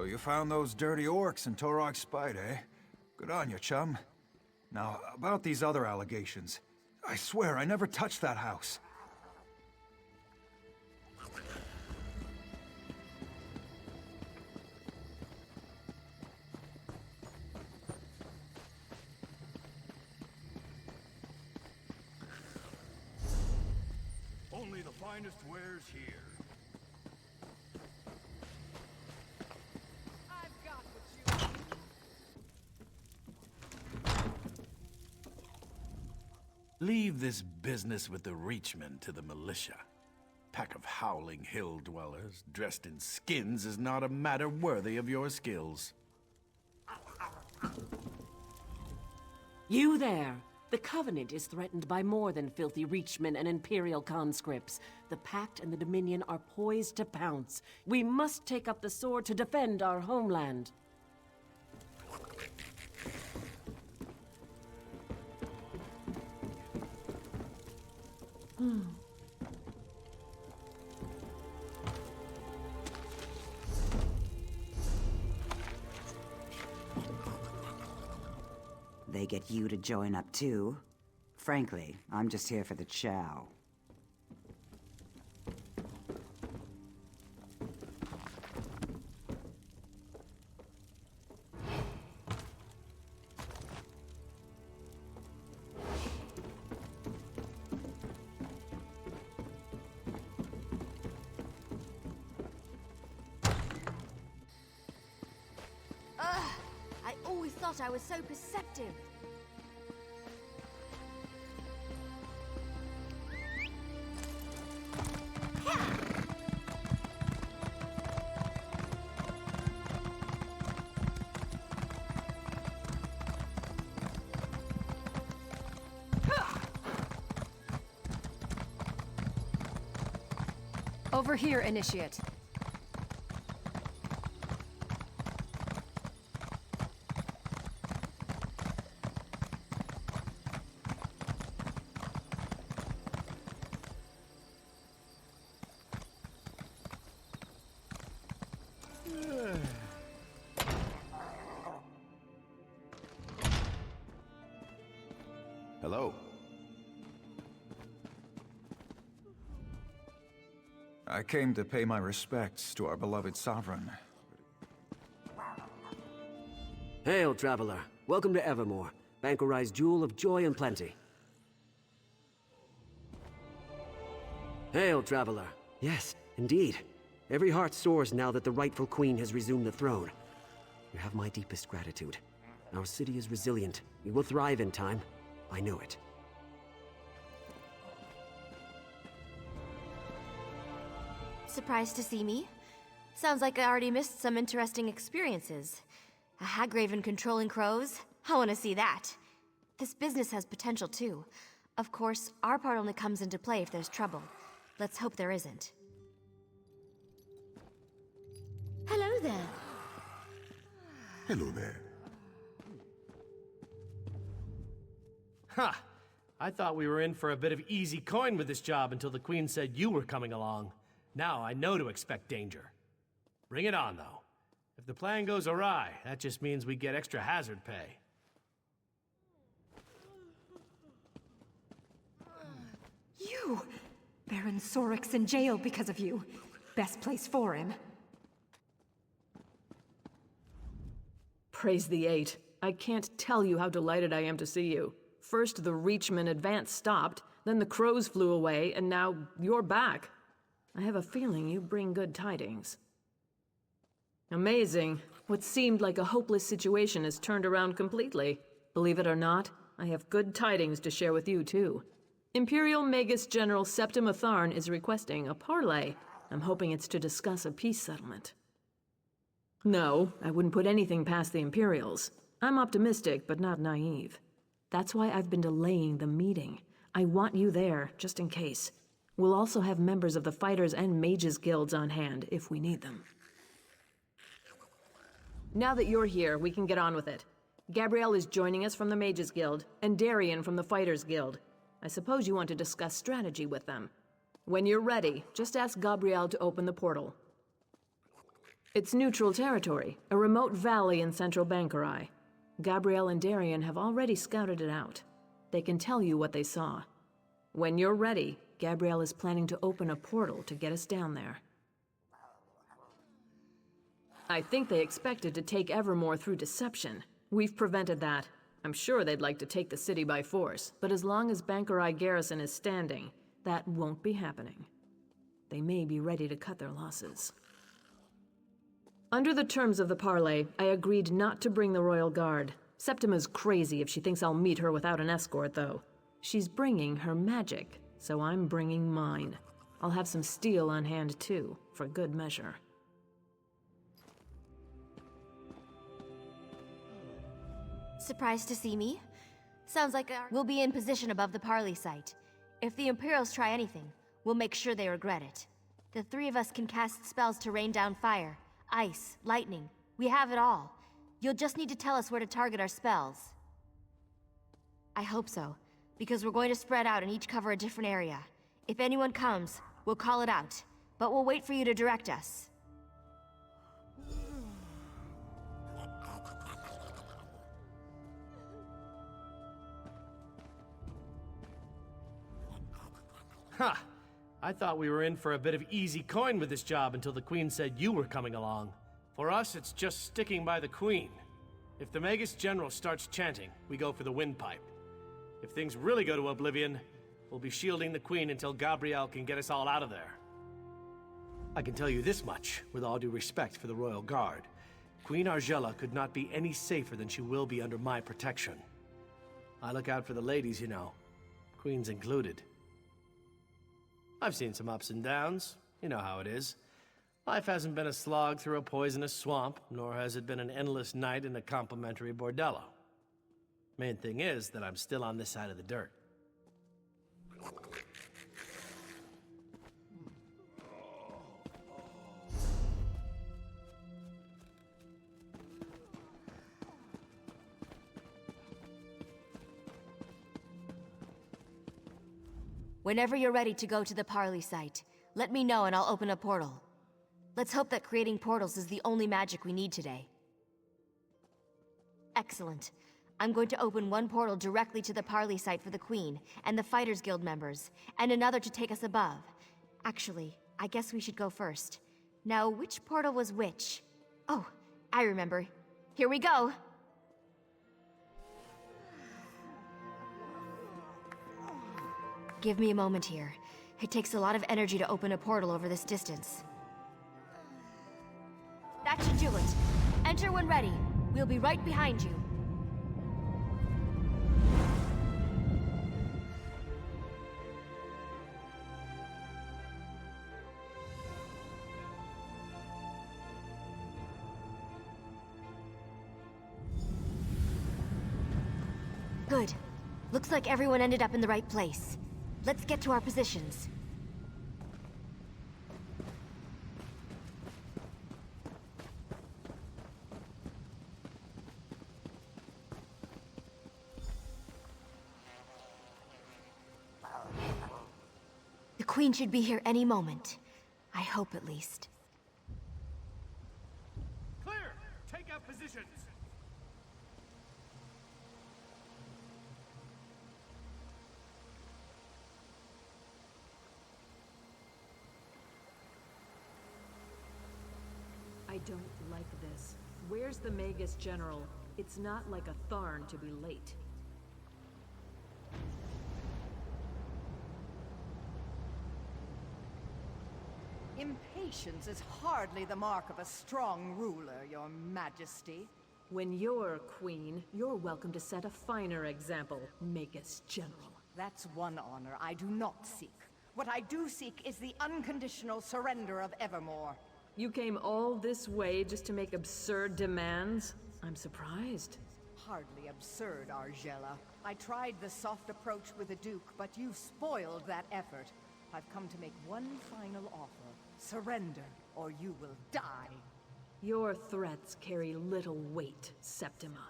So you found those dirty orcs in Torog's Spite, eh? Good on you, chum. Now, about these other allegations. I swear I never touched that house. Only the finest wares here. I've got what you need. Leave this business with the Reachmen to the militia. Pack of howling hill dwellers, dressed in skins, is not a matter worthy of your skills. You there! The Covenant is threatened by more than filthy Reachmen and Imperial conscripts. The Pact and the Dominion are poised to pounce. We must take up the sword to defend our homeland. They get you to join up too. Frankly, I'm just here for the chow. I always thought I was so perceptive. Over here, Initiate. Hello. I came to pay my respects to our beloved sovereign. Hail, traveler. Welcome to Evermore, Banquerai's jewel of joy and plenty. Hail, traveler. Yes, indeed. Every heart soars now that the rightful queen has resumed the throne. You have my deepest gratitude. Our city is resilient. We will thrive in time. I know it. Surprised to see me? Sounds like I already missed some interesting experiences. A Hagraven controlling crows? I want to see that. This business has potential too. Of course, our part only comes into play if there's trouble. Let's hope there isn't. Hello there. Hello there. Ha! I thought we were in for a bit of easy coin with this job until the Queen said you were coming along. Now I know to expect danger. Bring it on, though. If the plan goes awry, that just means we get extra hazard pay. You! Baron Sorik's in jail because of you. Best place for him. Praise the Eight. I can't tell you how delighted I am to see you. First the Reachmen advance stopped, then the crows flew away, and now you're back. I have a feeling you bring good tidings. Amazing. What seemed like a hopeless situation has turned around completely. Believe it or not, I have good tidings to share with you too. Imperial Magus General Septim Atharn is requesting a parley. I'm hoping it's to discuss a peace settlement. No, I wouldn't put anything past the Imperials. I'm optimistic, but not naive. That's why I've been delaying the meeting. I want you there, just in case. We'll also have members of the Fighters and Mages Guilds on hand, if we need them. Now that you're here, we can get on with it. Gabrielle is joining us from the Mages Guild, and Darian from the Fighters Guild. I suppose you want to discuss strategy with them. When you're ready, just ask Gabrielle to open the portal. It's neutral territory, a remote valley in central Bankarai. Gabrielle and Darian have already scouted it out. They can tell you what they saw. When you're ready, Gabrielle is planning to open a portal to get us down there. I think they expected to take Evermore through deception. We've prevented that. I'm sure they'd like to take the city by force, but as long as Bankarai garrison is standing, that won't be happening. They may be ready to cut their losses. Under the terms of the parley, I agreed not to bring the Royal Guard. Septima's crazy if she thinks I'll meet her without an escort, though. She's bringing her magic, so I'm bringing mine. I'll have some steel on hand, too, for good measure. Surprised to see me? Sounds like we'll be in position above the parley site. If the Imperials try anything, we'll make sure they regret it. The three of us can cast spells to rain down fire, ice, lightning. We have it all. You'll just need to tell us where to target our spells. I hope so, because we're going to spread out and each cover a different area. If anyone comes, we'll call it out, but we'll wait for you to direct us. Ha! I thought we were in for a bit of easy coin with this job until the Queen said you were coming along. For us, it's just sticking by the Queen. If the Magus General starts chanting, we go for the windpipe. If things really go to oblivion, we'll be shielding the Queen until Gabrielle can get us all out of there. I can tell you this much, with all due respect for the Royal Guard. Queen Argella could not be any safer than she will be under my protection. I look out for the ladies, you know. Queen's included. I've seen some ups and downs. You know how it is. Life hasn't been a slog through a poisonous swamp, nor has it been an endless night in a complimentary bordello. Main thing is that I'm still on this side of the dirt. Whenever you're ready to go to the parley site, let me know and I'll open a portal. Let's hope that creating portals is the only magic we need today. Excellent. I'm going to open one portal directly to the parley site for the Queen and the Fighters Guild members, and another to take us above. Actually, I guess we should go first. Now, which portal was which? Oh, I remember. Here we go! Give me a moment here. It takes a lot of energy to open a portal over this distance. That should do it. Enter when ready. We'll be right behind you. Good. Looks like everyone ended up in the right place. Let's get to our positions. The Queen should be here any moment. I hope at least. Clear! Take out positions! I don't like this. Where's the Magus General? It's not like a Tharn to be late. Impatience is hardly the mark of a strong ruler, Your Majesty. When you're queen, you're welcome to set a finer example, Magus General. That's one honor I do not seek. What I do seek is the unconditional surrender of Evermore. You came all this way just to make absurd demands? I'm surprised. Hardly absurd, Argella. I tried the soft approach with the Duke, but you spoiled that effort. I've come to make one final offer. Surrender, or you will die. Your threats carry little weight, Septima.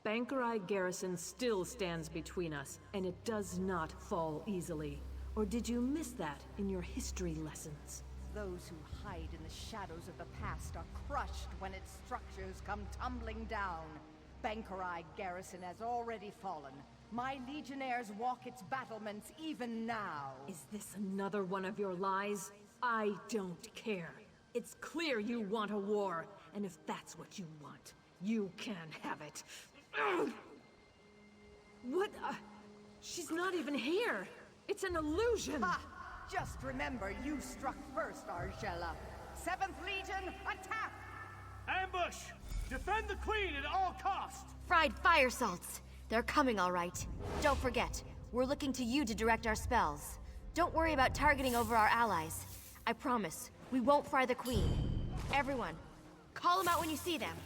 Bankarai garrison still stands between us, and it does not fall easily. Or did you miss that in your history lessons? those who hide in the shadows of the past are crushed when its structures come tumbling down. Bankerai garrison has already fallen. My legionnaires walk its battlements even now. Is this another one of your lies? I don't care. It's clear you want a war, and if that's what you want, you can have it. Ugh! What? She's not even here. It's an illusion. Ha! Just remember, you struck first, Argella. 7th Legion, attack! Ambush! Defend the Queen at all costs! Fried fire salts. They're coming all right. Don't forget, we're looking to you to direct our spells. Don't worry about targeting over our allies. I promise, we won't fry the Queen. Everyone, call them out when you see them.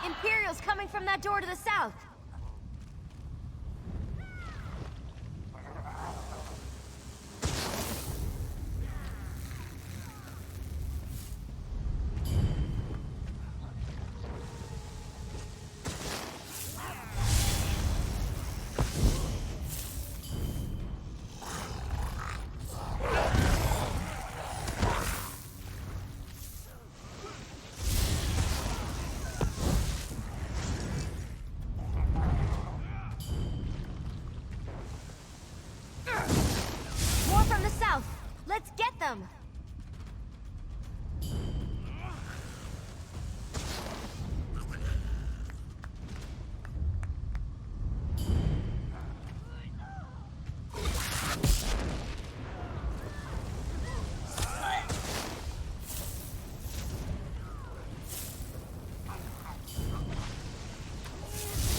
Imperial's coming from that door to the south. Let's get them!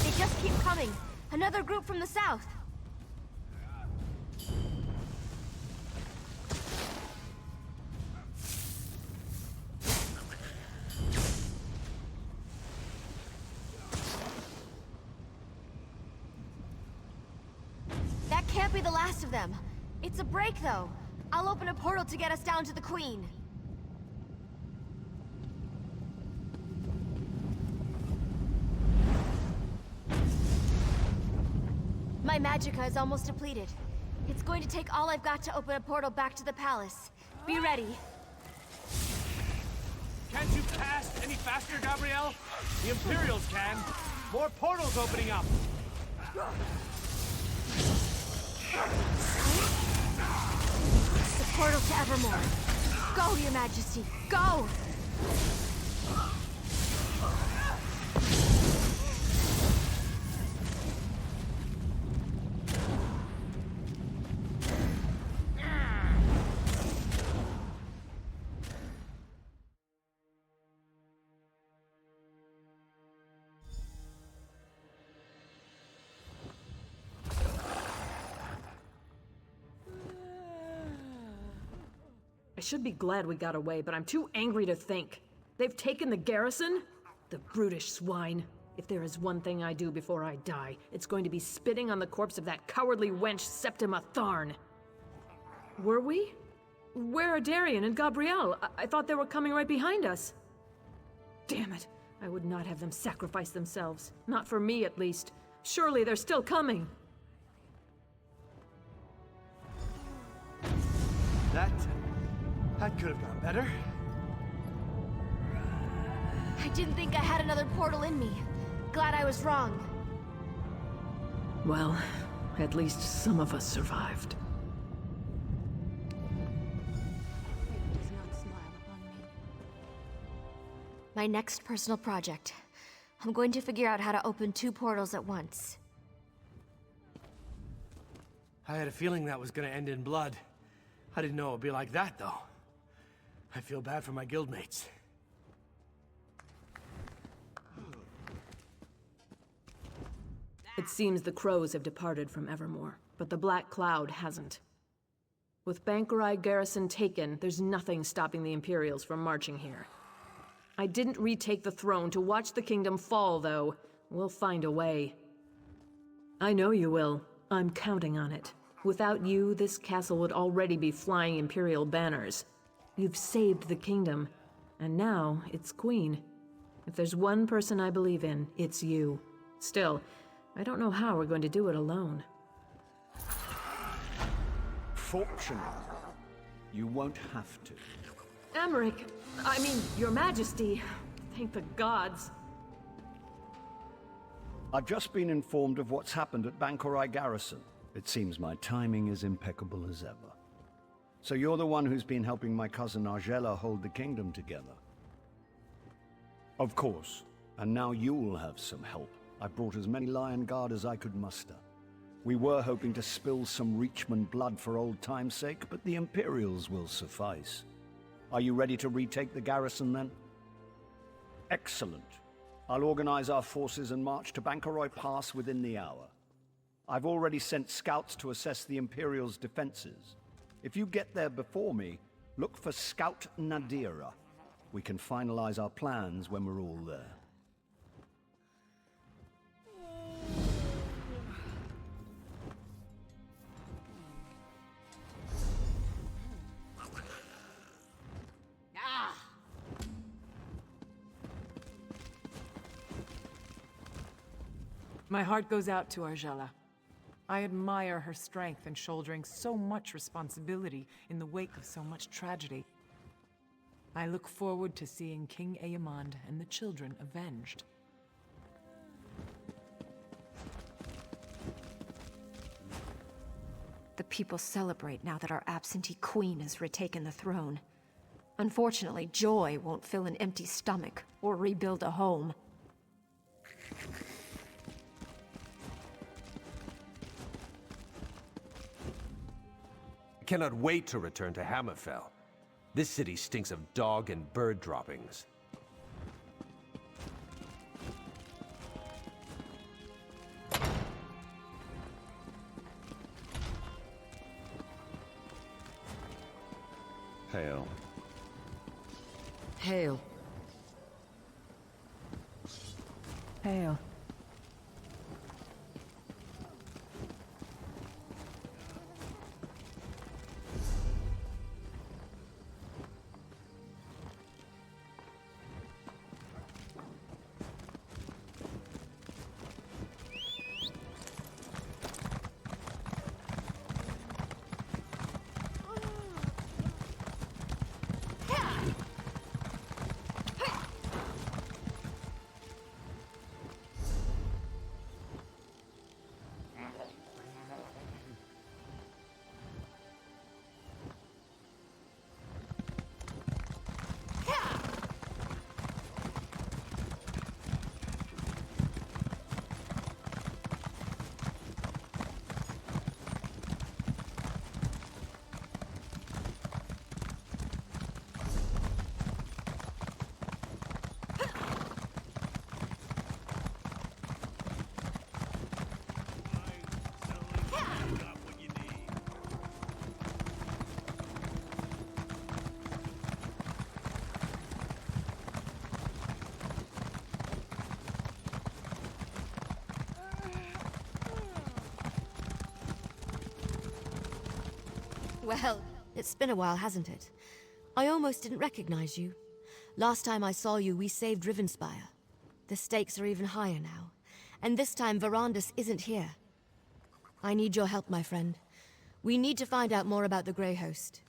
They just keep coming. Another group from the south. Can't be the last of them. It's a break, though. I'll open a portal to get us down to the Queen. My magicka is almost depleted. It's going to take all I've got to open a portal back to the palace. Be ready. Can't you cast any faster, Gabrielle? The Imperials can. More portals opening up. The portal to Evermore. Go, Your Majesty, go! I should be glad we got away, but I'm too angry to think. They've taken the garrison? The brutish swine. If there is one thing I do before I die, it's going to be spitting on the corpse of that cowardly wench Septima Tharn. Were we? Where are Darian and Gabrielle? I thought they were coming right behind us. Damn it. I would not have them sacrifice themselves. Not for me, at least. Surely they're still coming. That could have gone better. I didn't think I had another portal in me. Glad I was wrong. Well, at least some of us survived. Fate does not smile upon me. My next personal project. I'm going to figure out how to open 2 portals at once. I had a feeling that was gonna end in blood. I didn't know it would be like that, though. I feel bad for my guildmates. It seems the crows have departed from Evermore, but the Black Cloud hasn't. With Bankurai garrison taken, there's nothing stopping the Imperials from marching here. I didn't retake the throne to watch the kingdom fall, though. We'll find a way. I know you will. I'm counting on it. Without you, this castle would already be flying Imperial banners. You've saved the kingdom, and now it's Queen. If there's one person I believe in, it's you. Still, I don't know how we're going to do it alone. Fortunately, you won't have to. Emmerich, I mean, Your Majesty. Thank the gods. I've just been informed of what's happened at Bankurai Garrison. It seems my timing is impeccable as ever. So you're the one who's been helping my cousin Argella hold the kingdom together. Of course. And now you'll have some help. I brought as many Lion Guard as I could muster. We were hoping to spill some Reachman blood for old time's sake, but the Imperials will suffice. Are you ready to retake the garrison, then? Excellent. I'll organize our forces and march to Bankurai Pass within the hour. I've already sent scouts to assess the Imperials' defenses. If you get there before me, look for Scout Nadira. We can finalize our plans when we're all there. My heart goes out to Argella. I admire her strength in shouldering so much responsibility in the wake of so much tragedy. I look forward to seeing King Aemond and the children avenged. The people celebrate now that our absentee queen has retaken the throne. Unfortunately, joy won't fill an empty stomach or rebuild a home. I cannot wait to return to Hammerfell. This city stinks of dog and bird droppings. Hail. Hail. Hail. Well, it's been a while, hasn't it? I almost didn't recognize you. Last time I saw you, we saved Rivenspire. The stakes are even higher now. And this time, Verandis isn't here. I need your help, my friend. We need to find out more about the Grey Host.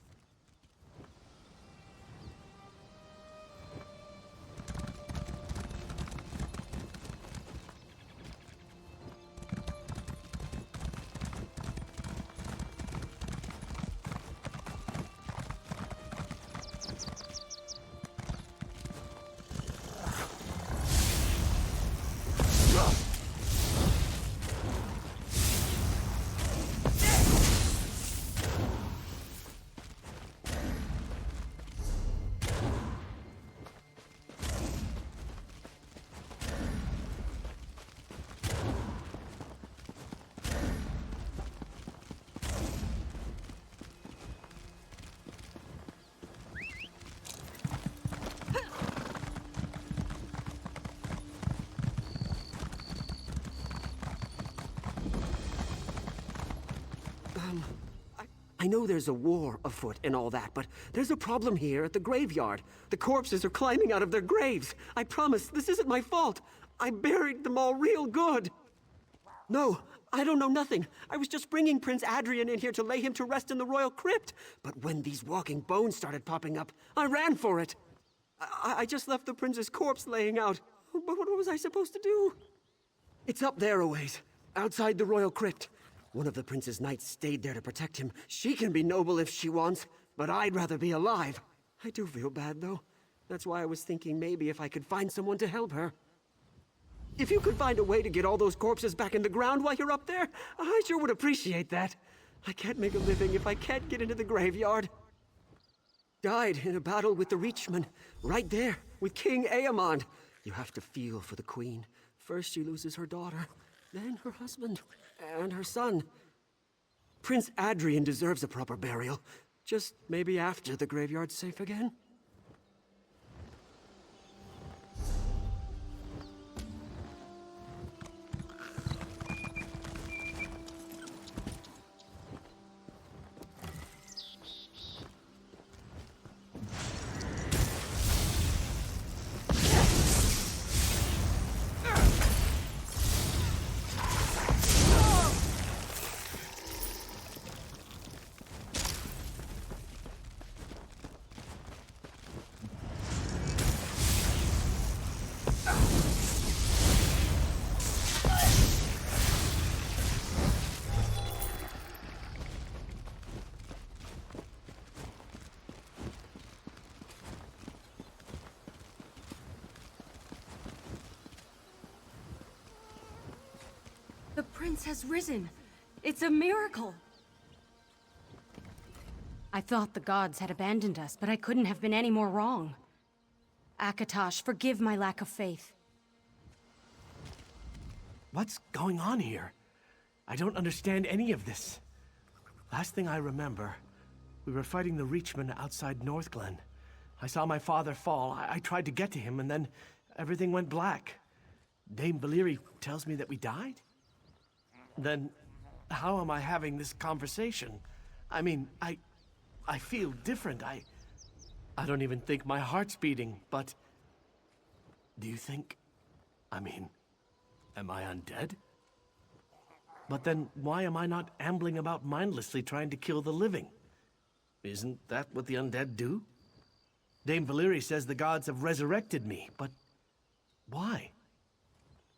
I know there's a war afoot and all that, but there's a problem here at the graveyard. The corpses are climbing out of their graves. I promise, this isn't my fault. I buried them all real good. No, I don't know nothing. I was just bringing Prince Adrian in here to lay him to rest in the royal crypt. But when these walking bones started popping up, I ran for it. I just left the prince's corpse laying out. But what was I supposed to do? It's up there a ways, outside the royal crypt. One of the prince's knights stayed there to protect him. She can be noble if she wants, but I'd rather be alive. I do feel bad, though. That's why I was thinking maybe if I could find someone to help her. If you could find a way to get all those corpses back in the ground while you're up there, I sure would appreciate that. I can't make a living if I can't get into the graveyard. Died in a battle with the Reachmen, right there, with King Aemond. You have to feel for the queen. First she loses her daughter, then her husband, and her son. Prince Adrian deserves a proper burial. Just maybe after the graveyard's safe again. The prince has risen. It's a miracle. I thought the gods had abandoned us, but I couldn't have been any more wrong. Akatosh, forgive my lack of faith. What's going on here? I don't understand any of this. Last thing I remember, we were fighting the Reachmen outside Northglen. I saw my father fall. I tried to get to him, and then everything went black. Dame Valyrie tells me that we died? Then how am I having this conversation? I mean, I feel different. I don't even think my heart's beating, but do you think, am I undead? But then why am I not ambling about mindlessly trying to kill the living? Isn't that what the undead do? Dame Valyrie says the gods have resurrected me, but why?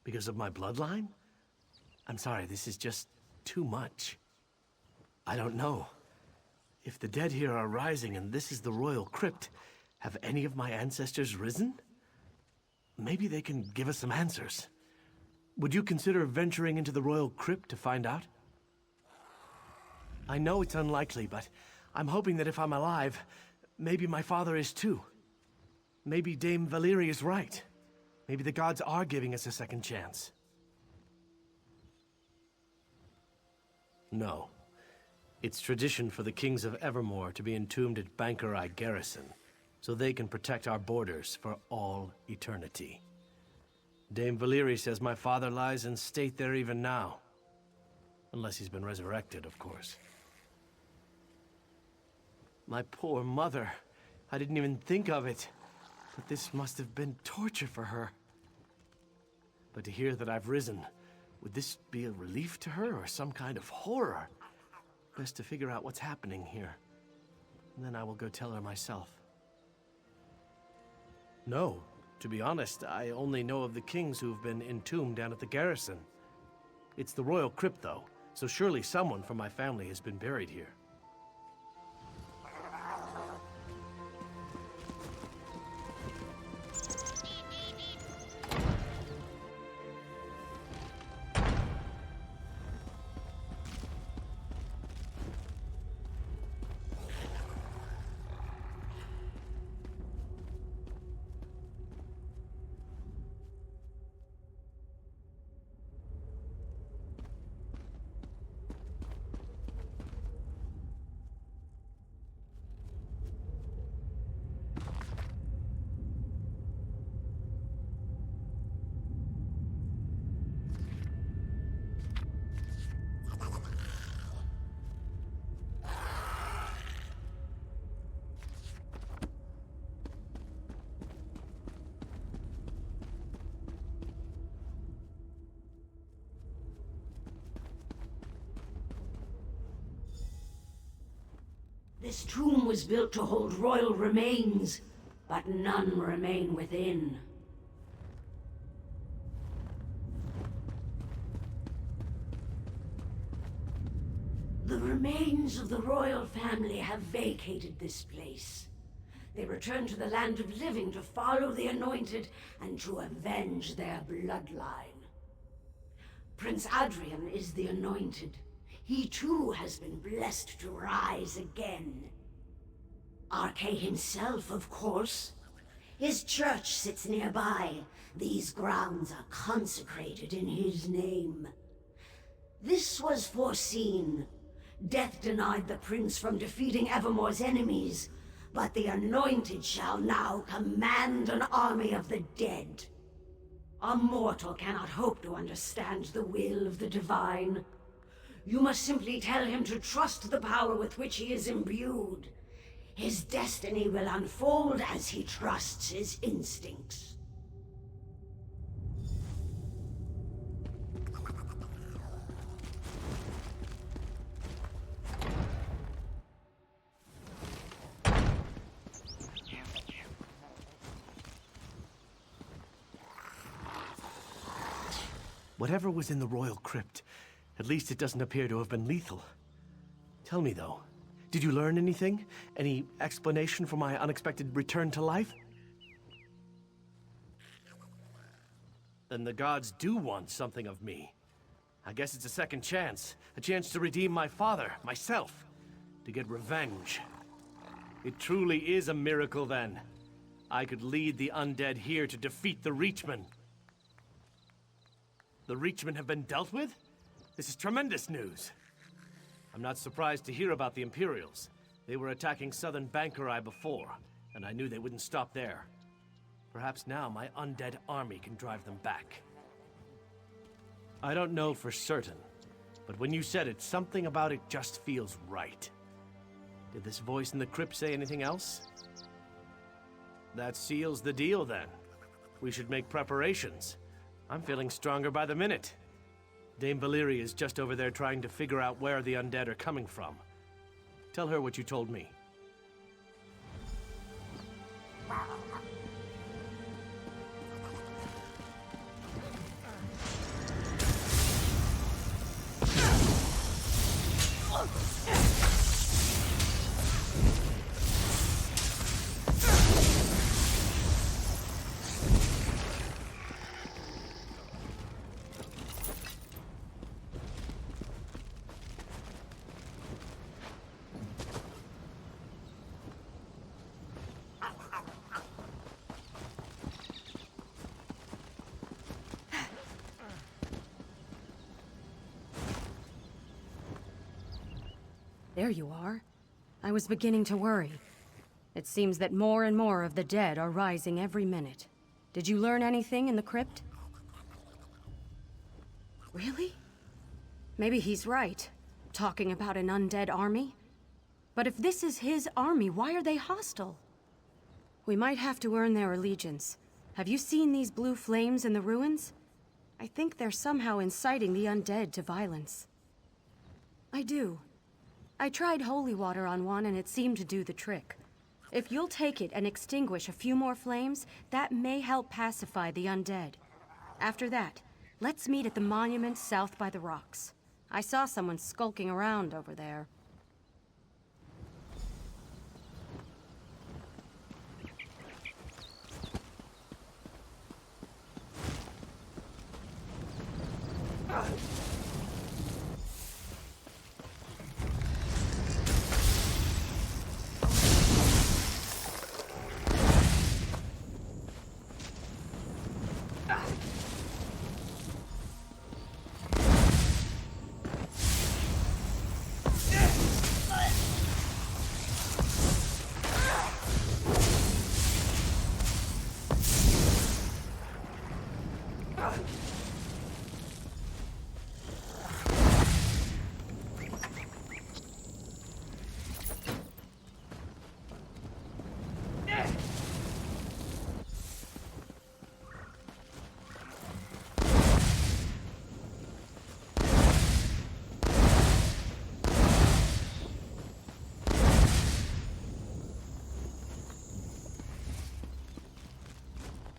Because of my bloodline? I'm sorry, this is just too much. I don't know. If the dead here are rising and this is the royal crypt, have any of my ancestors risen? Maybe they can give us some answers. Would you consider venturing into the royal crypt to find out? I know it's unlikely, but I'm hoping that if I'm alive, maybe my father is too. Maybe Dame Valyrie is right. Maybe the gods are giving us a second chance. No. It's tradition for the kings of Evermore to be entombed at Bankerai Garrison, so they can protect our borders for all eternity. Dame Valyrie says my father lies in state there even now. Unless he's been resurrected, of course. My poor mother. I didn't even think of it. But this must have been torture for her. But to hear that I've risen, would this be a relief to her or some kind of horror? Best to figure out what's happening here. And then I will go tell her myself. No, to be honest, I only know of the kings who've been entombed down at the garrison. It's the royal crypt, though, so surely someone from my family has been buried here. This tomb was built to hold royal remains, but none remain within. The remains of the royal family have vacated this place. They return to the land of living to follow the Anointed and to avenge their bloodline. Prince Adrian is the Anointed. He too has been blessed to rise again. Archay himself, of course. His church sits nearby. These grounds are consecrated in his name. This was foreseen. Death denied the prince from defeating Evermore's enemies, but the Anointed shall now command an army of the dead. A mortal cannot hope to understand the will of the divine. You must simply tell him to trust the power with which he is imbued. His destiny will unfold as he trusts his instincts. Whatever was in the royal crypt, at least it doesn't appear to have been lethal. Tell me, though, did you learn anything? Any explanation for my unexpected return to life? Then the gods do want something of me. I guess it's a second chance. A chance to redeem my father, myself. To get revenge. It truly is a miracle, then. I could lead the undead here to defeat the Reachmen. The Reachmen have been dealt with? This is tremendous news. I'm not surprised to hear about the Imperials. They were attacking southern Bankurai before, and I knew they wouldn't stop there. Perhaps now my undead army can drive them back. I don't know for certain, but when you said it, something about it just feels right. Did this voice in the crypt say anything else? That seals the deal, then. We should make preparations. I'm feeling stronger by the minute. Dame Valyria is just over there trying to figure out where the undead are coming from. Tell her what you told me. There you are. I was beginning to worry. It seems that more and more of the dead are rising every minute. Did you learn anything in the crypt? Really? Maybe he's right, talking about an undead army. But if this is his army, why are they hostile? We might have to earn their allegiance. Have you seen these blue flames in the ruins? I think they're somehow inciting the undead to violence. I do. I tried holy water on one and it seemed to do the trick. If you'll take it and extinguish a few more flames, that may help pacify the undead. After that, let's meet at the monument south by the rocks. I saw someone skulking around over there.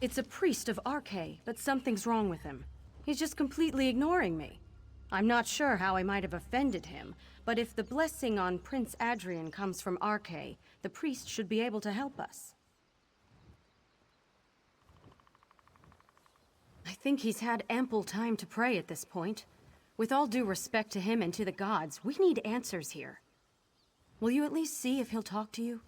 It's a priest of Arche, but something's wrong with him. He's just completely ignoring me. I'm not sure how I might have offended him, but if the blessing on Prince Adrian comes from Arche, the priest should be able to help us. I think he's had ample time to pray at this point. With all due respect to him and to the gods, we need answers here. Will you at least see if he'll talk to you?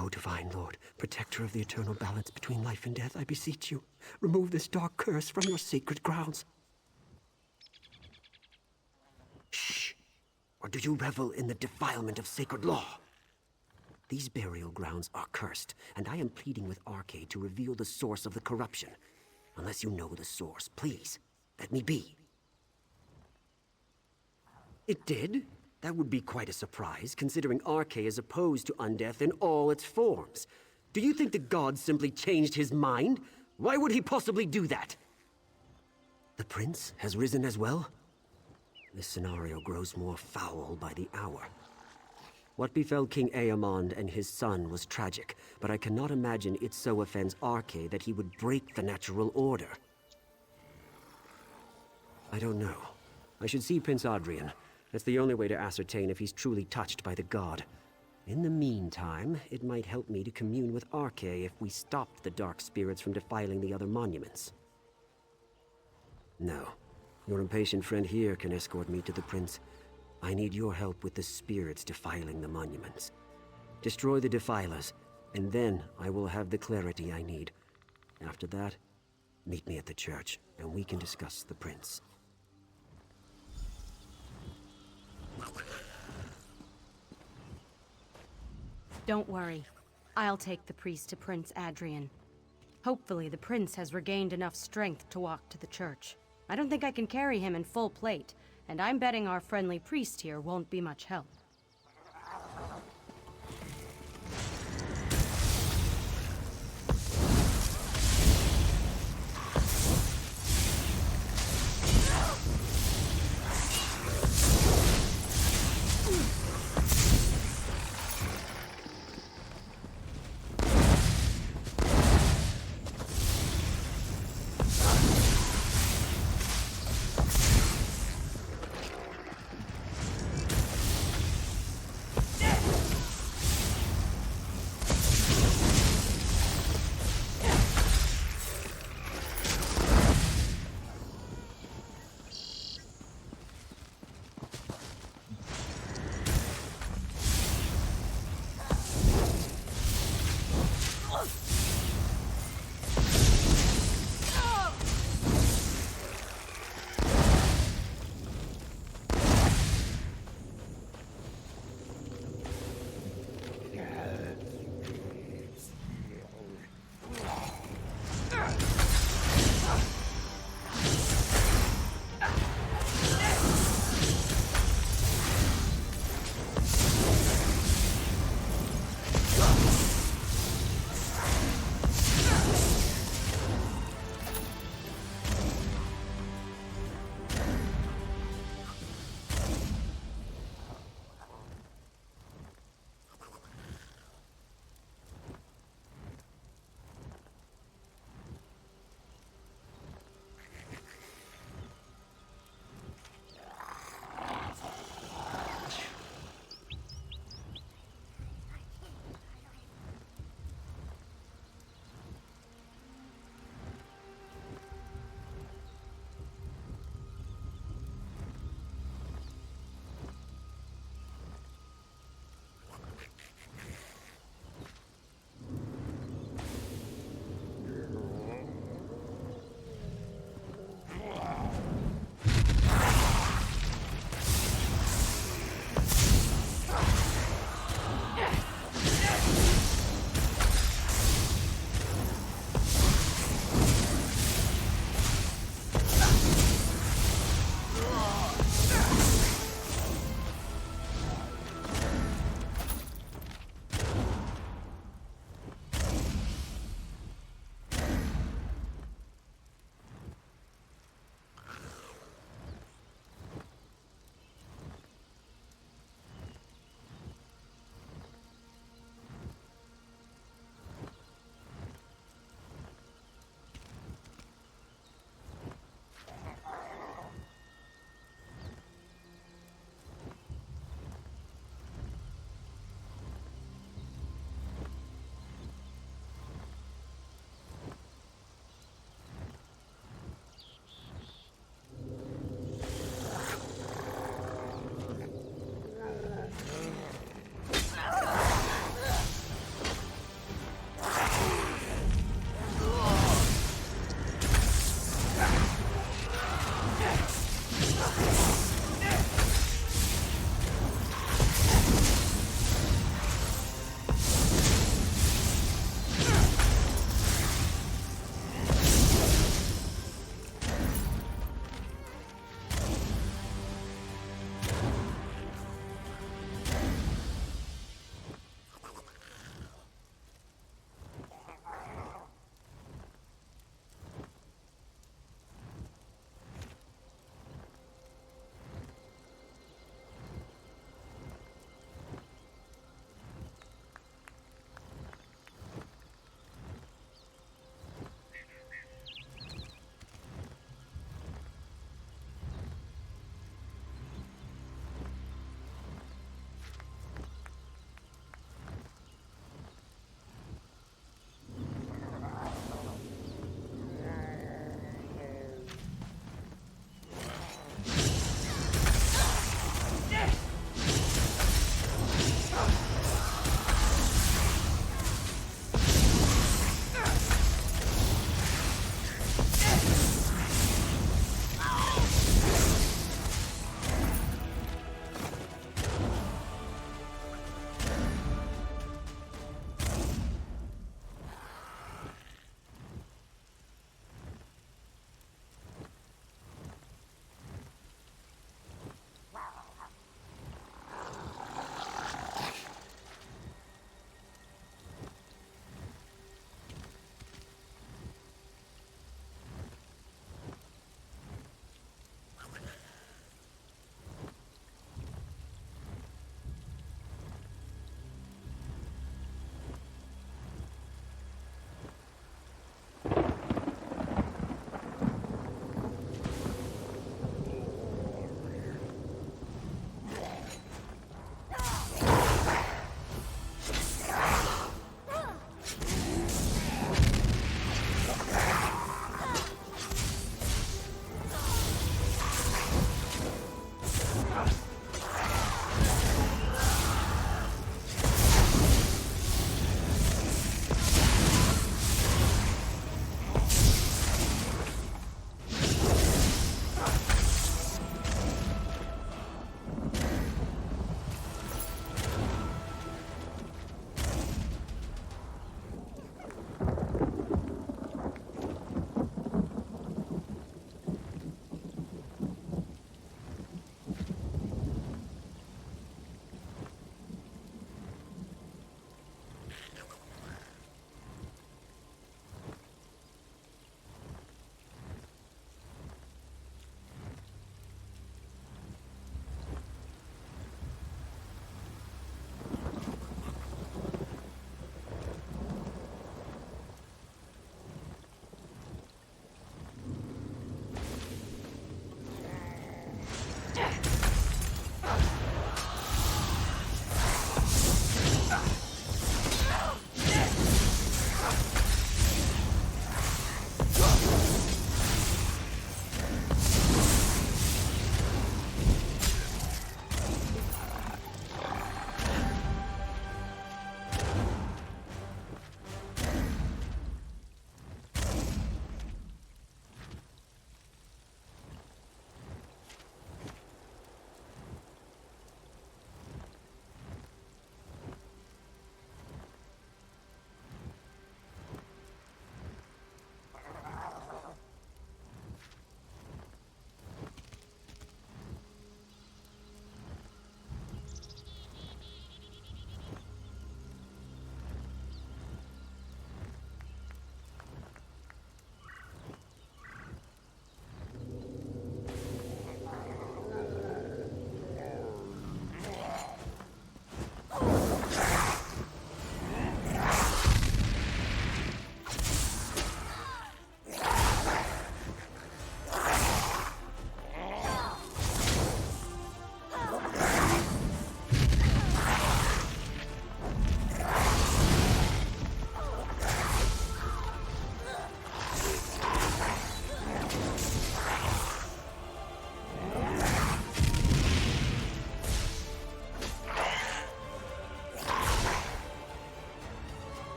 O Divine Lord, protector of the eternal balance between life and death, I beseech you, remove this dark curse from your sacred grounds. Shh! Or do you revel in the defilement of sacred law? These burial grounds are cursed, and I am pleading with Arche to reveal the source of the corruption. Unless you know the source, please, let me be. It did? That would be quite a surprise, considering Arche is opposed to undeath in all its forms. Do you think the god simply changed his mind? Why would he possibly do that? The prince has risen as well? This scenario grows more foul by the hour. What befell King Aemond and his son was tragic, but I cannot imagine it so offends Arche that he would break the natural order. I don't know. I should see Prince Adrian. That's the only way to ascertain if he's truly touched by the god. In the meantime, it might help me to commune with Arche if we stopped the dark spirits from defiling the other monuments. No. Your impatient friend here can escort me to the prince. I need your help with the spirits defiling the monuments. Destroy the defilers, and then I will have the clarity I need. After that, meet me at the church, and we can discuss the prince. Don't worry. I'll take the priest to Prince Adrian. Hopefully the prince has regained enough strength to walk to the church. I don't think I can carry him in full plate, and I'm betting our friendly priest here won't be much help.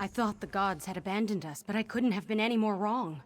I thought the gods had abandoned us, but I couldn't have been any more wrong.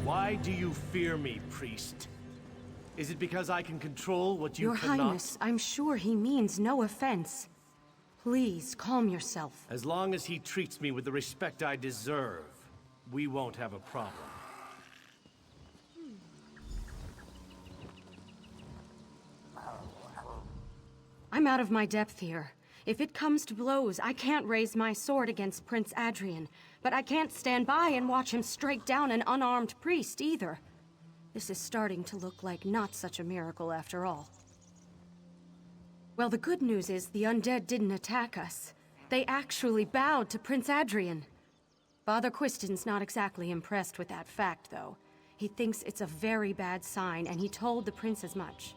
Why do you fear me, priest? Is it because I can control what you cannot? Your Highness, I'm sure he means no offense. Please, calm yourself. As long as he treats me with the respect I deserve, we won't have a problem. I'm out of my depth here. If it comes to blows, I can't raise my sword against Prince Adrian, but I can't stand by and watch him strike down an unarmed priest either. This is starting to look like not such a miracle after all. Well, the good news is the undead didn't attack us. They actually bowed to Prince Adrian. Father Quiston's not exactly impressed with that fact, though. He thinks it's a very bad sign, and he told the prince as much.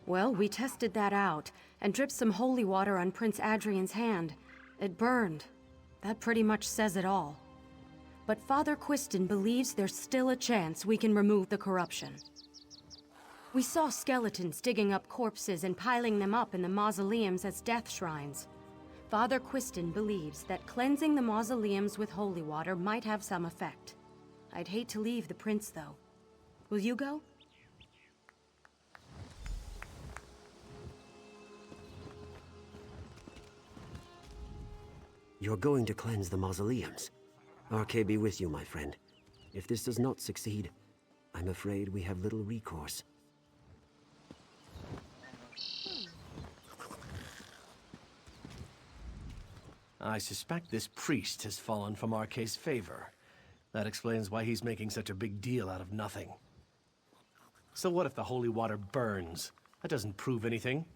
Well, we tested that out, and dripped some holy water on Prince Adrian's hand. It burned. That pretty much says it all. But Father Quiston believes there's still a chance we can remove the corruption. We saw skeletons digging up corpses and piling them up in the mausoleums as death shrines. Father Quiston believes that cleansing the mausoleums with holy water might have some effect. I'd hate to leave the prince, though. Will you go? You're going to cleanse the mausoleums. RK be with you, my friend. If this does not succeed, I'm afraid we have little recourse. I suspect this priest has fallen from RK's favor. That explains why he's making such a big deal out of nothing. So what if the holy water burns? That doesn't prove anything.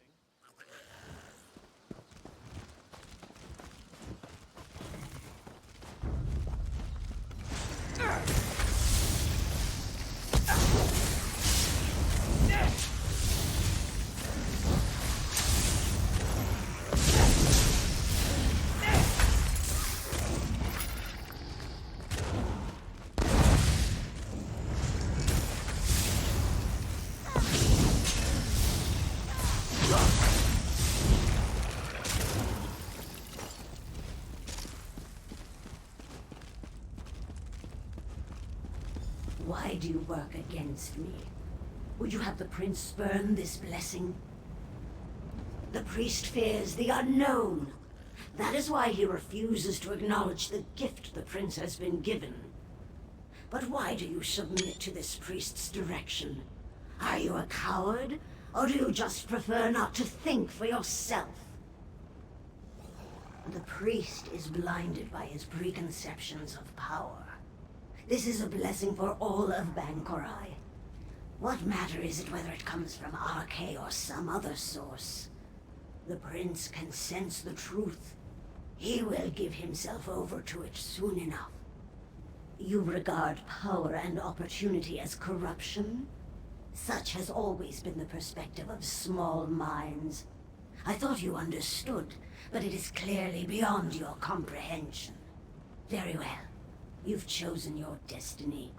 Why do you work against me? Would you have the prince spurn this blessing? The priest fears the unknown. That is why he refuses to acknowledge the gift the prince has been given. But why do you submit to this priest's direction? Are you a coward, or do you just prefer not to think for yourself? The priest is blinded by his preconceptions of power. This is a blessing for all of Bankorai. What matter is it whether it comes from RK or some other source? The prince can sense the truth. He will give himself over to it soon enough. You regard power and opportunity as corruption? Such has always been the perspective of small minds. I thought you understood, but it is clearly beyond your comprehension. Very well. You've chosen your destiny.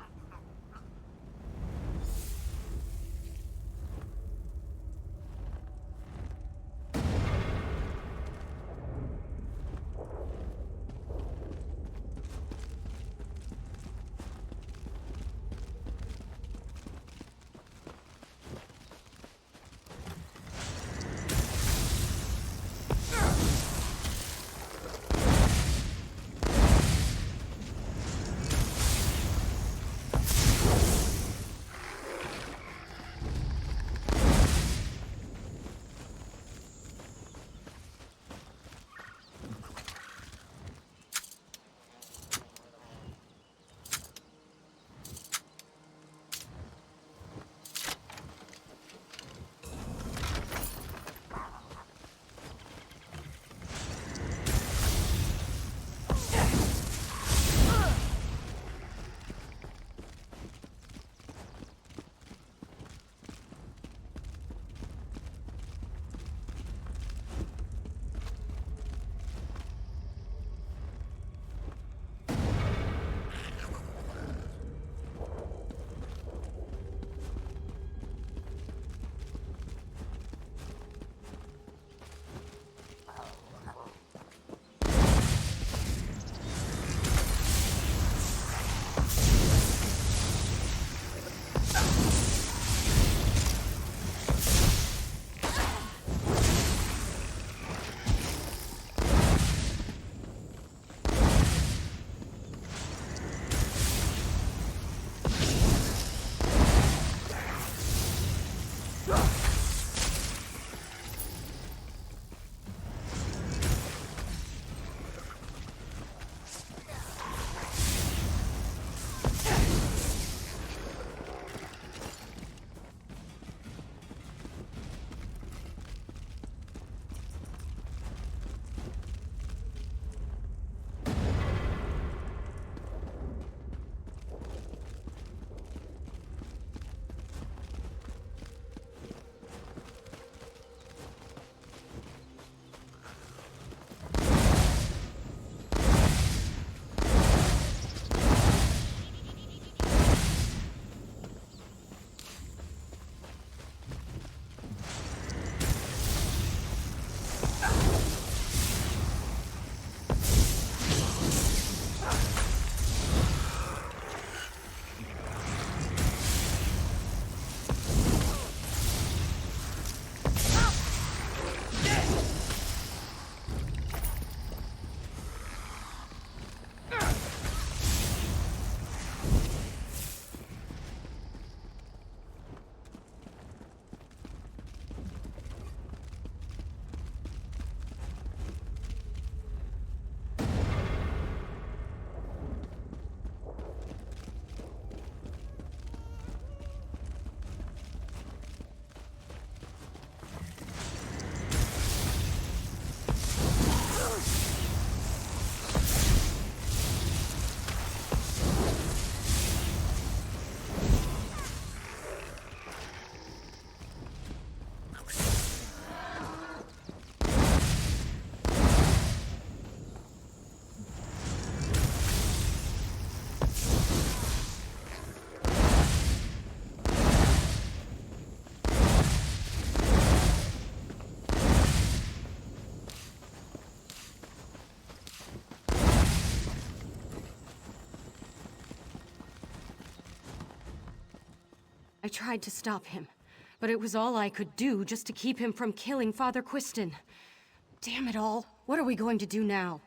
I tried to stop him, but it was all I could do just to keep him from killing Father Quiston. Damn it all. What are we going to do now?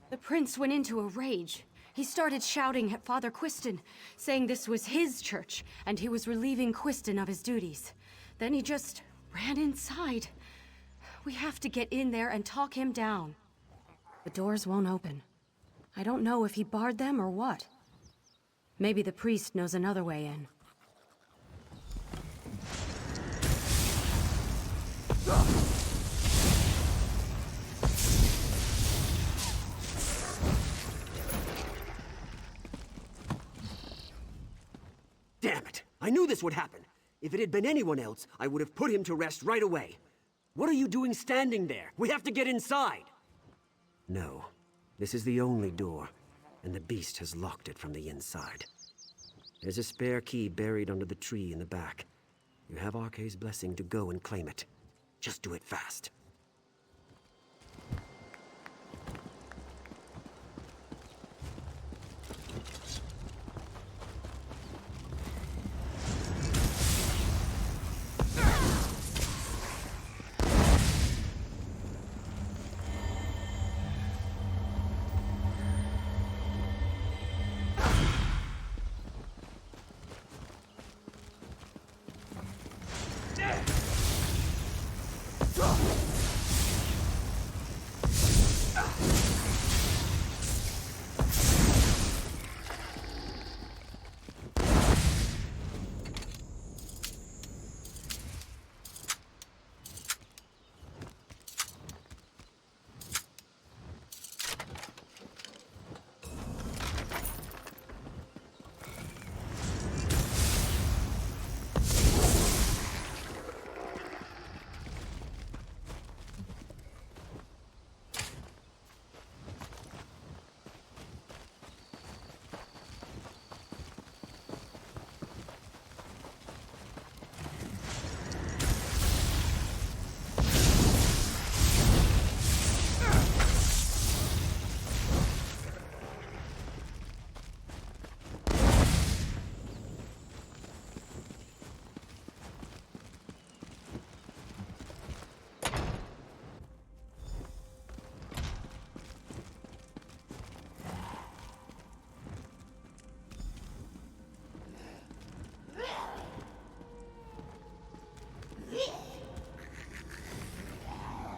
The prince went into a rage. He started shouting at Father Quiston, saying this was his church, and he was relieving Quiston of his duties. Then he just ran inside. We have to get in there and talk him down. The doors won't open. I don't know if he barred them or what. Maybe the priest knows another way in. Damn it! I knew this would happen! If it had been anyone else, I would have put him to rest right away. What are you doing standing there? We have to get inside! No. This is the only door, and the beast has locked it from the inside. There's a spare key buried under the tree in the back. You have Arkay's blessing to go and claim it. Just do it fast.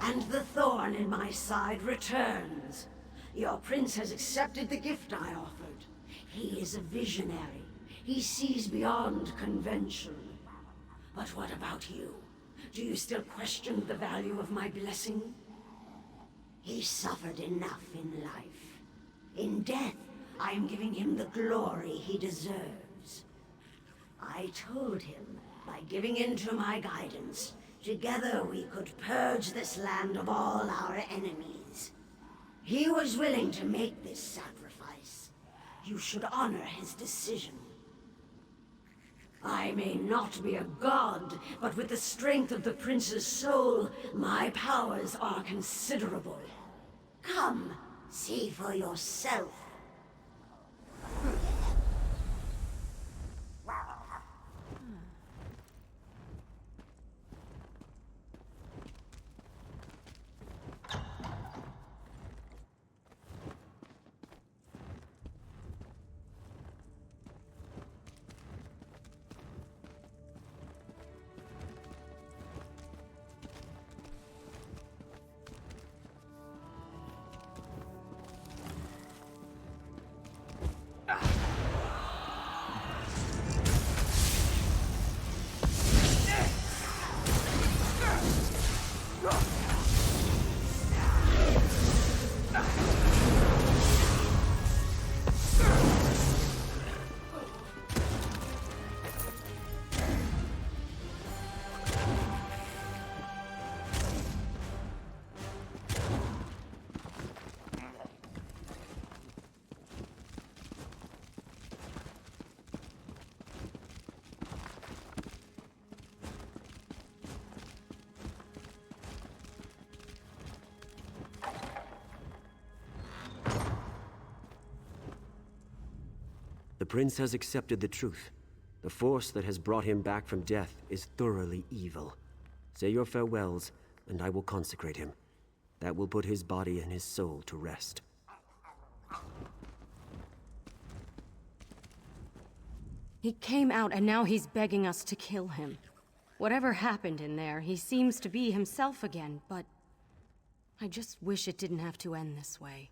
And the thorn in my side returns. Your prince has accepted the gift I offered. He is a visionary. He sees beyond convention. But what about you? Do you still question the value of my blessing? He suffered enough in life. In death, I am giving him the glory he deserves. I told him, by giving in to my guidance, together we could purge this land of all our enemies. He was willing to make this sacrifice. You should honor his decision. I may not be a god, but with the strength of the prince's soul, my powers are considerable. Come, see for yourself. The prince has accepted the truth. The force that has brought him back from death is thoroughly evil. Say your farewells, and I will consecrate him. That will put his body and his soul to rest. He came out and now he's begging us to kill him. Whatever happened in there, he seems to be himself again, but I just wish it didn't have to end this way.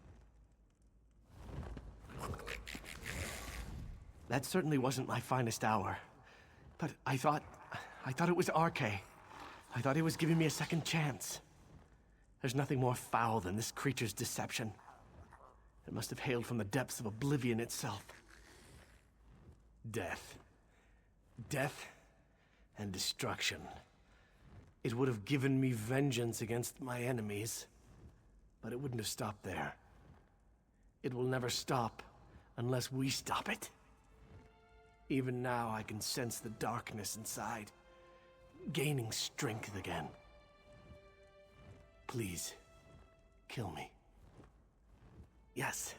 That certainly wasn't my finest hour. But I thought it was RK. I thought he was giving me a second chance. There's nothing more foul than this creature's deception. It must have hailed from the depths of oblivion itself. Death. Death and destruction. It would have given me vengeance against my enemies, but it wouldn't have stopped there. It will never stop unless we stop it. Even now I can sense the darkness inside, gaining strength again. Please, kill me. Yes,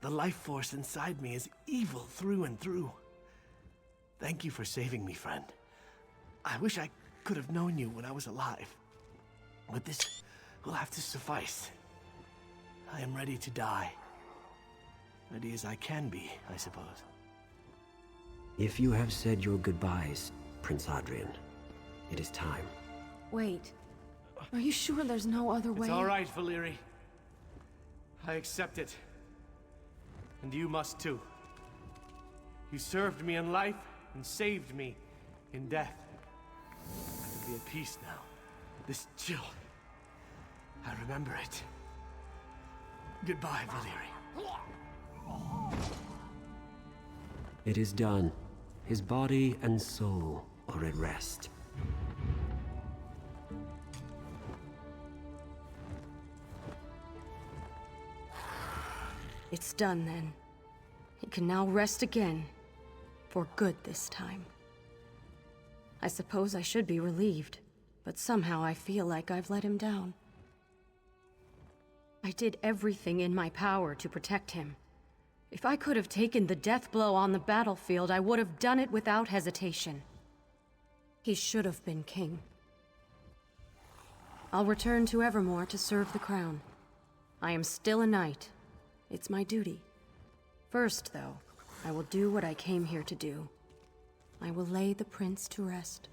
the life force inside me is evil through and through. Thank you for saving me, friend. I wish I could have known you when I was alive. But this will have to suffice. I am ready to die. Ready as I can be, I suppose. If you have said your goodbyes, Prince Adrian, it is time. Wait. Are you sure there's no other way? It's all right, Valyri. I accept it. And you must too. You served me in life and saved me in death. I can be at peace now. This chill. I remember it. Goodbye, Valyri. It is done. His body and soul are at rest. It's done then. He can now rest again. For good this time. I suppose I should be relieved, but somehow I feel like I've let him down. I did everything in my power to protect him. If I could have taken the death blow on the battlefield, I would have done it without hesitation. He should have been king. I'll return to Evermore to serve the crown. I am still a knight. It's my duty. First, though, I will do what I came here to do. I will lay the prince to rest.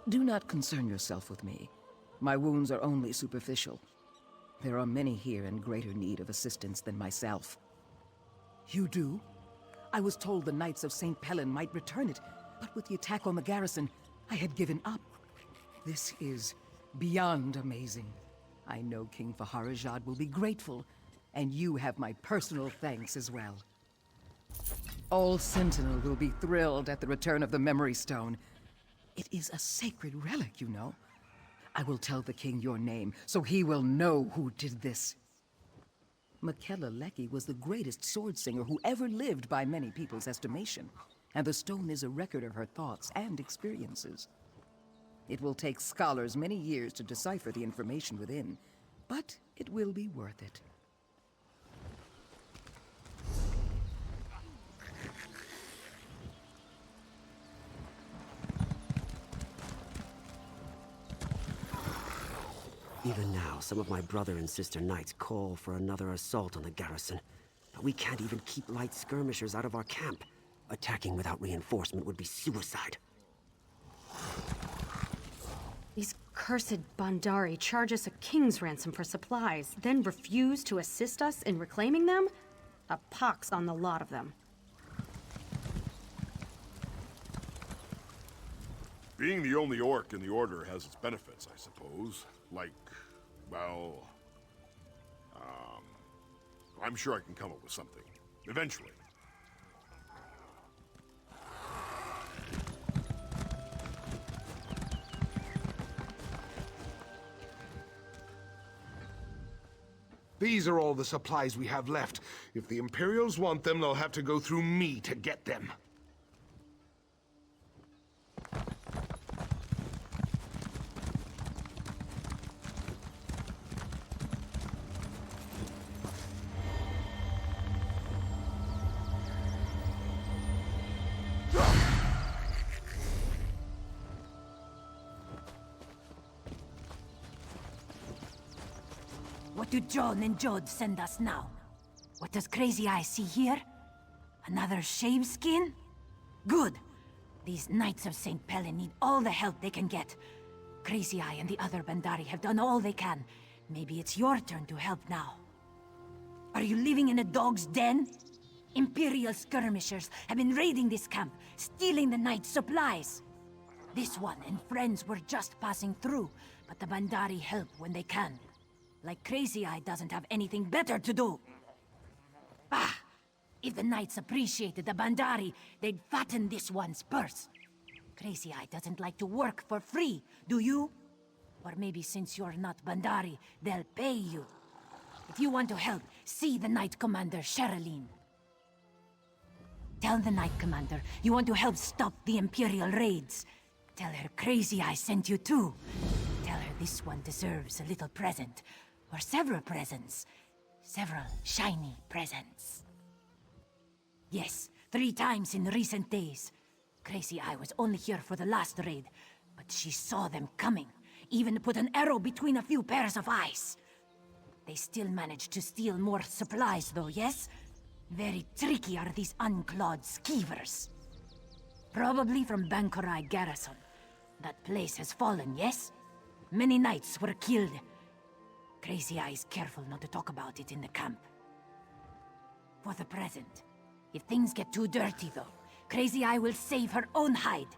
Do not concern yourself with me. My wounds are only superficial. There are many here in greater need of assistance than myself. You do? I was told the Knights of St. Pellen might return it, but with the attack on the garrison, I had given up. This is beyond amazing. I know King Faharajad will be grateful, and you have my personal thanks as well. All Sentinel will be thrilled at the return of the Memory Stone. It is a sacred relic, you know. I will tell the king your name, so he will know who did this. Makela Lecky was the greatest sword singer who ever lived by many people's estimation, and the stone is a record of her thoughts and experiences. It will take scholars many years to decipher the information within, but it will be worth it. Even now, some of my brother and sister knights call for another assault on the garrison. But we can't even keep light skirmishers out of our camp. Attacking without reinforcement would be suicide. These cursed Bandari charge us a king's ransom for supplies, then refuse to assist us in reclaiming them? A pox on the lot of them. Being the only orc in the Order has its benefits, I suppose. Like, well... I'm sure I can come up with something. Eventually. These are all the supplies we have left. If the Imperials want them, they'll have to go through me to get them. What do John and Jod send us now? What does Crazy Eye see here? Another shave skin? Good. These Knights of St. Pellen need all the help they can get. Crazy Eye and the other Bandari have done all they can. Maybe it's your turn to help now. Are you living in a dog's den? Imperial skirmishers have been raiding this camp, stealing the Knight's supplies. This one and friends were just passing through, but the Bandari help when they can. Like Crazy Eye doesn't have anything better to do. Ah! If the Knights appreciated the Bandari, they'd fatten this one's purse. Crazy Eye doesn't like to work for free, do you? Or maybe since you're not Bandari, they'll pay you. If you want to help, see the Knight Commander, Sherilyn. Tell the Knight Commander you want to help stop the Imperial raids. Tell her Crazy Eye sent you too. Tell her this one deserves a little present. Or several presents. Several shiny presents. Yes, 3 times in recent days. Crazy Eye was only here for the last raid, but she saw them coming. Even put an arrow between a few pairs of eyes. They still managed to steal more supplies though, yes? Very tricky are these unclawed skeevers. Probably from Bankorai Garrison. That place has fallen, yes? Many knights were killed. Crazy Eye is careful not to talk about it in the camp. For the present. If things get too dirty, though, Crazy Eye will save her own hide.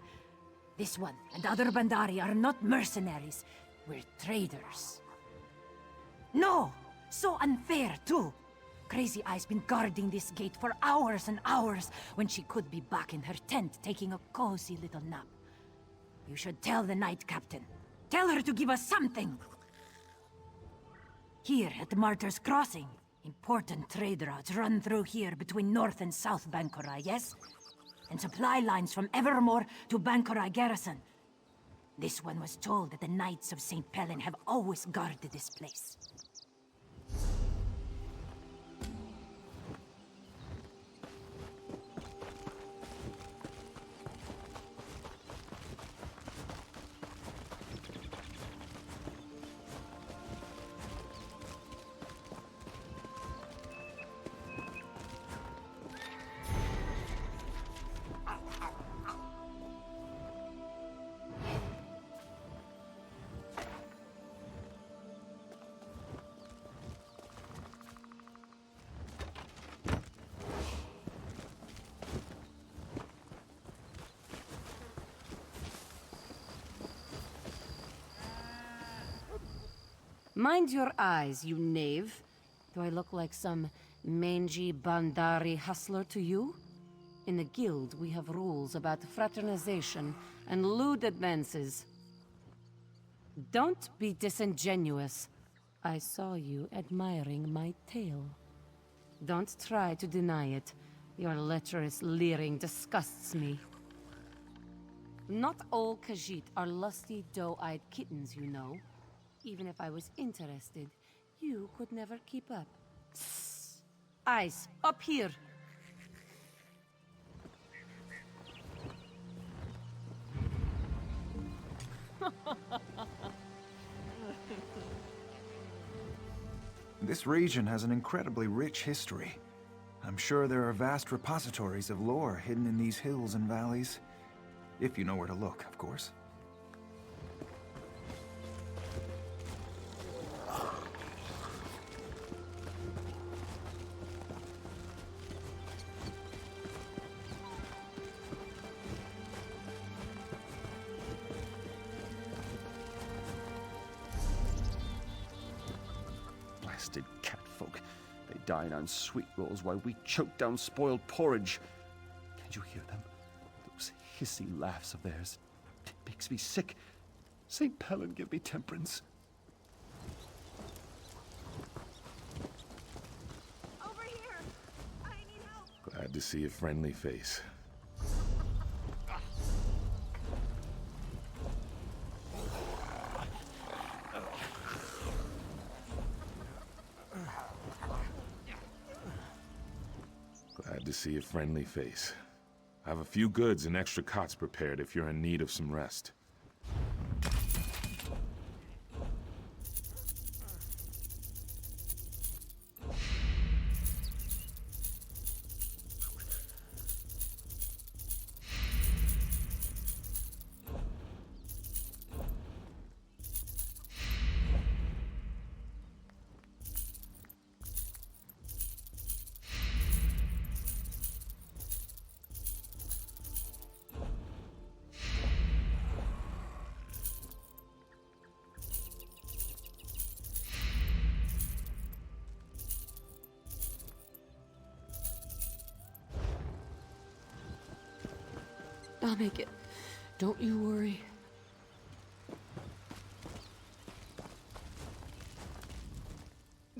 This one and other Bandari are not mercenaries. We're traders. No! So unfair, too! Crazy Eye's been guarding this gate for hours and hours when she could be back in her tent taking a cozy little nap. You should tell the Knight Captain. Tell her to give us something! Here at the Martyr's Crossing, important trade routes run through here between North and South Bankorai, yes? And supply lines from Evermore to Bankorai Garrison. This one was told that the Knights of St. Pellen have always guarded this place. Mind your eyes, you knave. Do I look like some mangy Bandari hustler to you? In the guild, we have rules about fraternization and lewd advances. Don't be disingenuous. I saw you admiring my tail. Don't try to deny it. Your lecherous leering disgusts me. Not all Khajiit are lusty, doe-eyed kittens, you know. Even if I was interested, you could never keep up. Psst. Eyes, up here! This region has an incredibly rich history. I'm sure there are vast repositories of lore hidden in these hills and valleys. If you know where to look, of course. Blasted catfolk. They dine on sweet rolls while we choke down spoiled porridge. Can't you hear them? Those hissy laughs of theirs. It makes me sick. St. Pelin, give me temperance. Over here! I need help! Glad to see a friendly face. Glad to see a friendly face. I have a few goods and extra cots prepared if you're in need of some rest. I'll make it. Don't you worry.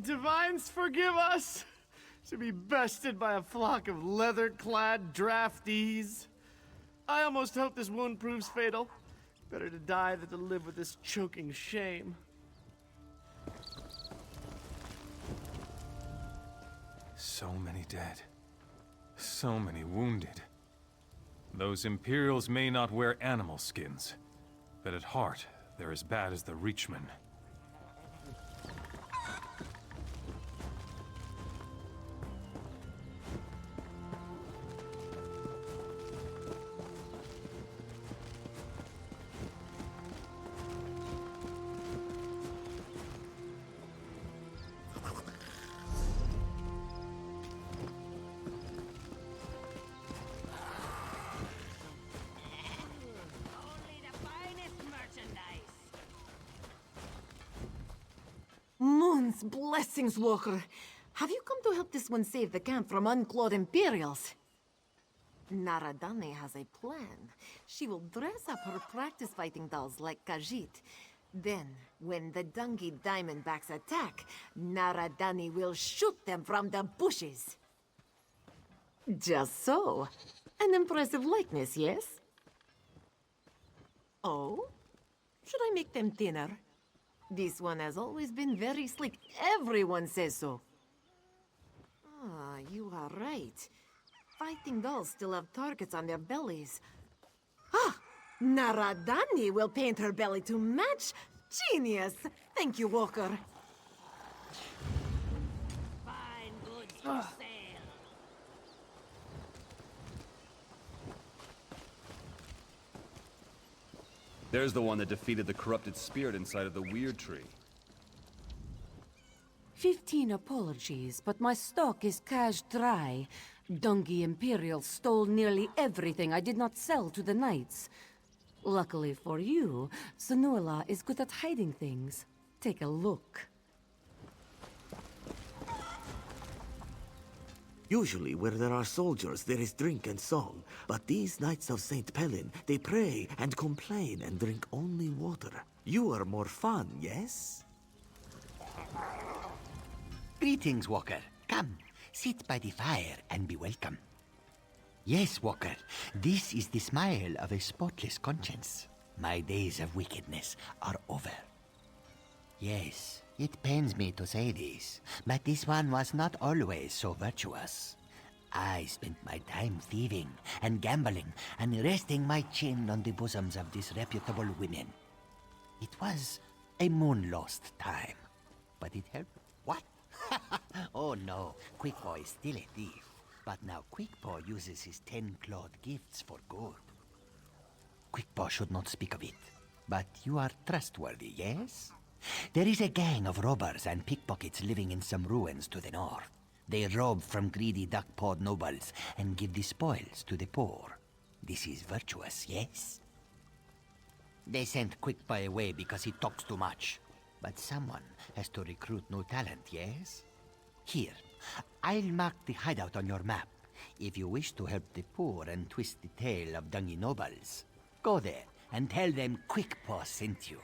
Divines, forgive us! To be bested by a flock of leather-clad draftees. I almost hope this wound proves fatal. Better to die than to live with this choking shame. So many dead. So many wounded. Those Imperials may not wear animal skins, but at heart, they're as bad as the Reachmen. Moon's blessings, Walker. Have you come to help this one save the camp from unclawed Imperials? Naradani has a plan. She will dress up her practice fighting dolls like Khajiit. Then, when the Dungi Diamondbacks attack, Naradani will shoot them from the bushes. Just so. An impressive likeness, yes? Oh? Should I make them thinner? This one has always been very sleek. Everyone says so. Ah, you are right. Fighting dolls still have targets on their bellies. Ah! Naradani will paint her belly to match. Genius! Thank you, Walker. Fine goods for sale. There's the one that defeated the corrupted spirit inside of the Weird Tree. 15 apologies, but my stock is cash dry. Dungi Imperial stole nearly everything I did not sell to the knights. Luckily for you, Sonuala is good at hiding things. Take a look. Usually where there are soldiers, there is drink and song. But these Knights of St. Pelin, they pray and complain and drink only water. You are more fun, yes? Greetings, Walker. Come, Sit by the fire and be welcome. Yes, Walker, this is the smile of a spotless conscience. My days of wickedness are over. Yes, it pains me to say this, but this one was not always so virtuous. I spent my time thieving and gambling and resting my chin on the bosoms of disreputable women. It was a moon-lost time, but it helped. What? Oh no, Quickpaw is still a thief. But now Quickpaw uses his 10-clawed gifts for good. Quickpaw should not speak of it, but you are trustworthy, yes? There is a gang of robbers and pickpockets living in some ruins to the north. They rob from greedy duck-pawed nobles and give the spoils to the poor. This is virtuous, yes? They sent Quickpaw away because he talks too much. But someone has to recruit new talent, yes? Here, I'll mark the hideout on your map. If you wish to help the poor and twist the tail of dungy nobles, go there and tell them Quickpaw sent you.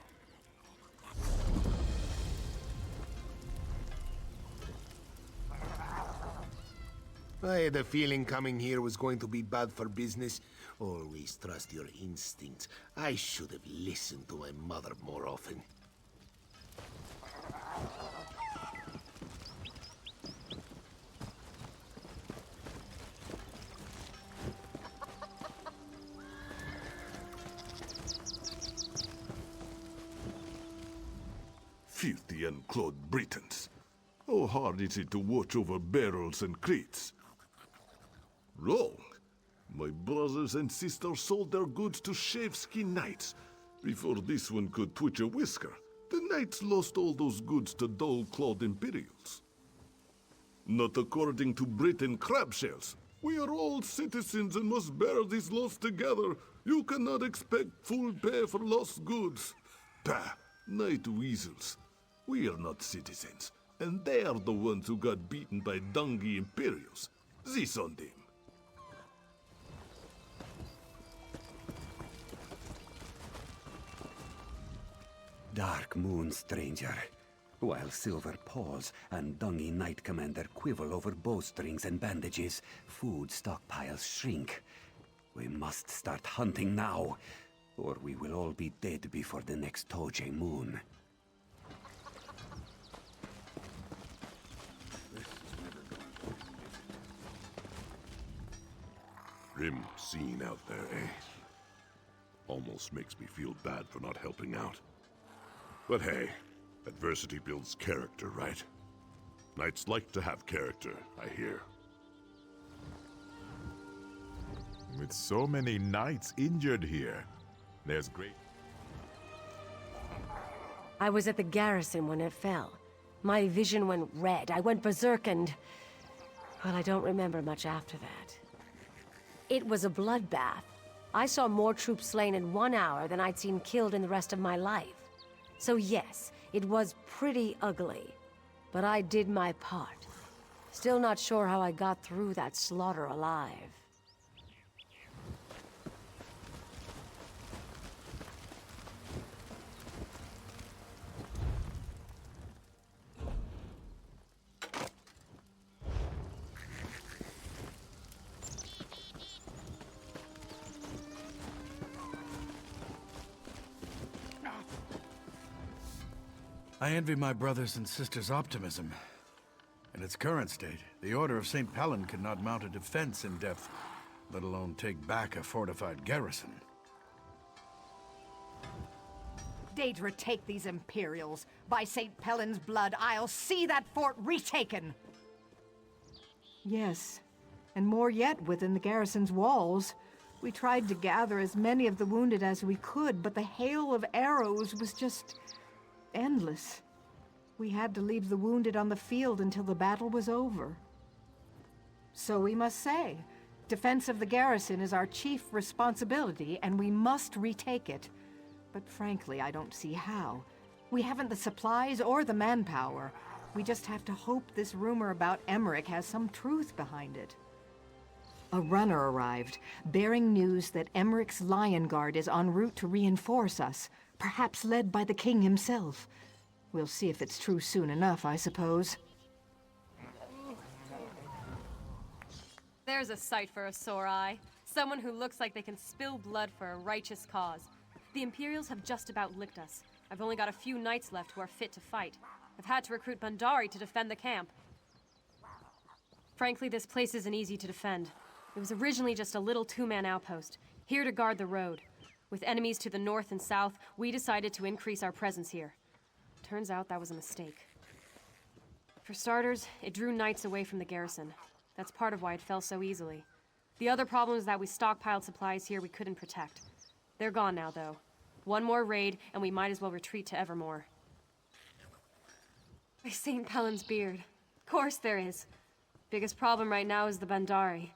I had a feeling coming here was going to be bad for business. Always trust your instincts. I should have listened to my mother more often. Filthy unclothed Britons. How hard is it to watch over barrels and crates? Wrong. My brothers and sisters sold their goods to Shaveskin Knights. Before this one could twitch a whisker, the Knights lost all those goods to dull-clawed Imperials. Not according to Britain crabshells. We are all citizens and must bear this loss together. You cannot expect full pay for lost goods. Pah, Night weasels. We are not citizens, and they are the ones who got beaten by dungy Imperials. This on them. Dark moon, stranger. While Silver Paws and Dungy Knight Commander quibble over bowstrings and bandages, food stockpiles shrink. We must start hunting now, or we will all be dead before the next Toje moon. Grim scene out there, eh? Almost makes me feel bad for not helping out. But hey, adversity builds character, right? Knights like to have character, I hear. With so many knights injured here, there's great... I was at the garrison when it fell. My vision went red. I went berserk and... well, I don't remember much after that. It was a bloodbath. I saw more troops slain in 1 hour than I'd seen killed in the rest of my life. So yes, it was pretty ugly. But I did my part. Still not sure how I got through that slaughter alive. I envy my brothers and sisters' optimism. In its current state, the Order of St. Pallin could not mount a defense in depth, let alone take back a fortified garrison. Daedra, take these Imperials. By St. Pellin's blood, I'll see that fort retaken! Yes, and more yet within the garrison's walls. We tried to gather as many of the wounded as we could, but the hail of arrows was just... endless. We had to leave the wounded on the field until the battle was over. So we must say, defense of the garrison is our chief responsibility, and we must retake it. But frankly, I don't see how. We haven't the supplies or the manpower. We just have to hope this rumor about Emmerich has some truth behind it. A runner arrived, bearing news that Emmerich's Lion Guard is en route to reinforce us, perhaps led by the king himself. We'll see if it's true soon enough, I suppose. There's a sight for a sore eye. Someone who looks like they can spill blood for a righteous cause. The Imperials have just about licked us. I've only got a few knights left who are fit to fight. I've had to recruit Bandari to defend the camp. Frankly, this place isn't easy to defend. It was originally just a little two-man outpost, here to guard the road. With enemies to the north and south, we decided to increase our presence here. Turns out that was a mistake. For starters, it drew knights away from the garrison. That's part of why it fell so easily. The other problem is that we stockpiled supplies here we couldn't protect. They're gone now, though. One more raid, and we might as well retreat to Evermore. By St. Pellin's beard. Of course there is. Biggest problem right now is the Bandari.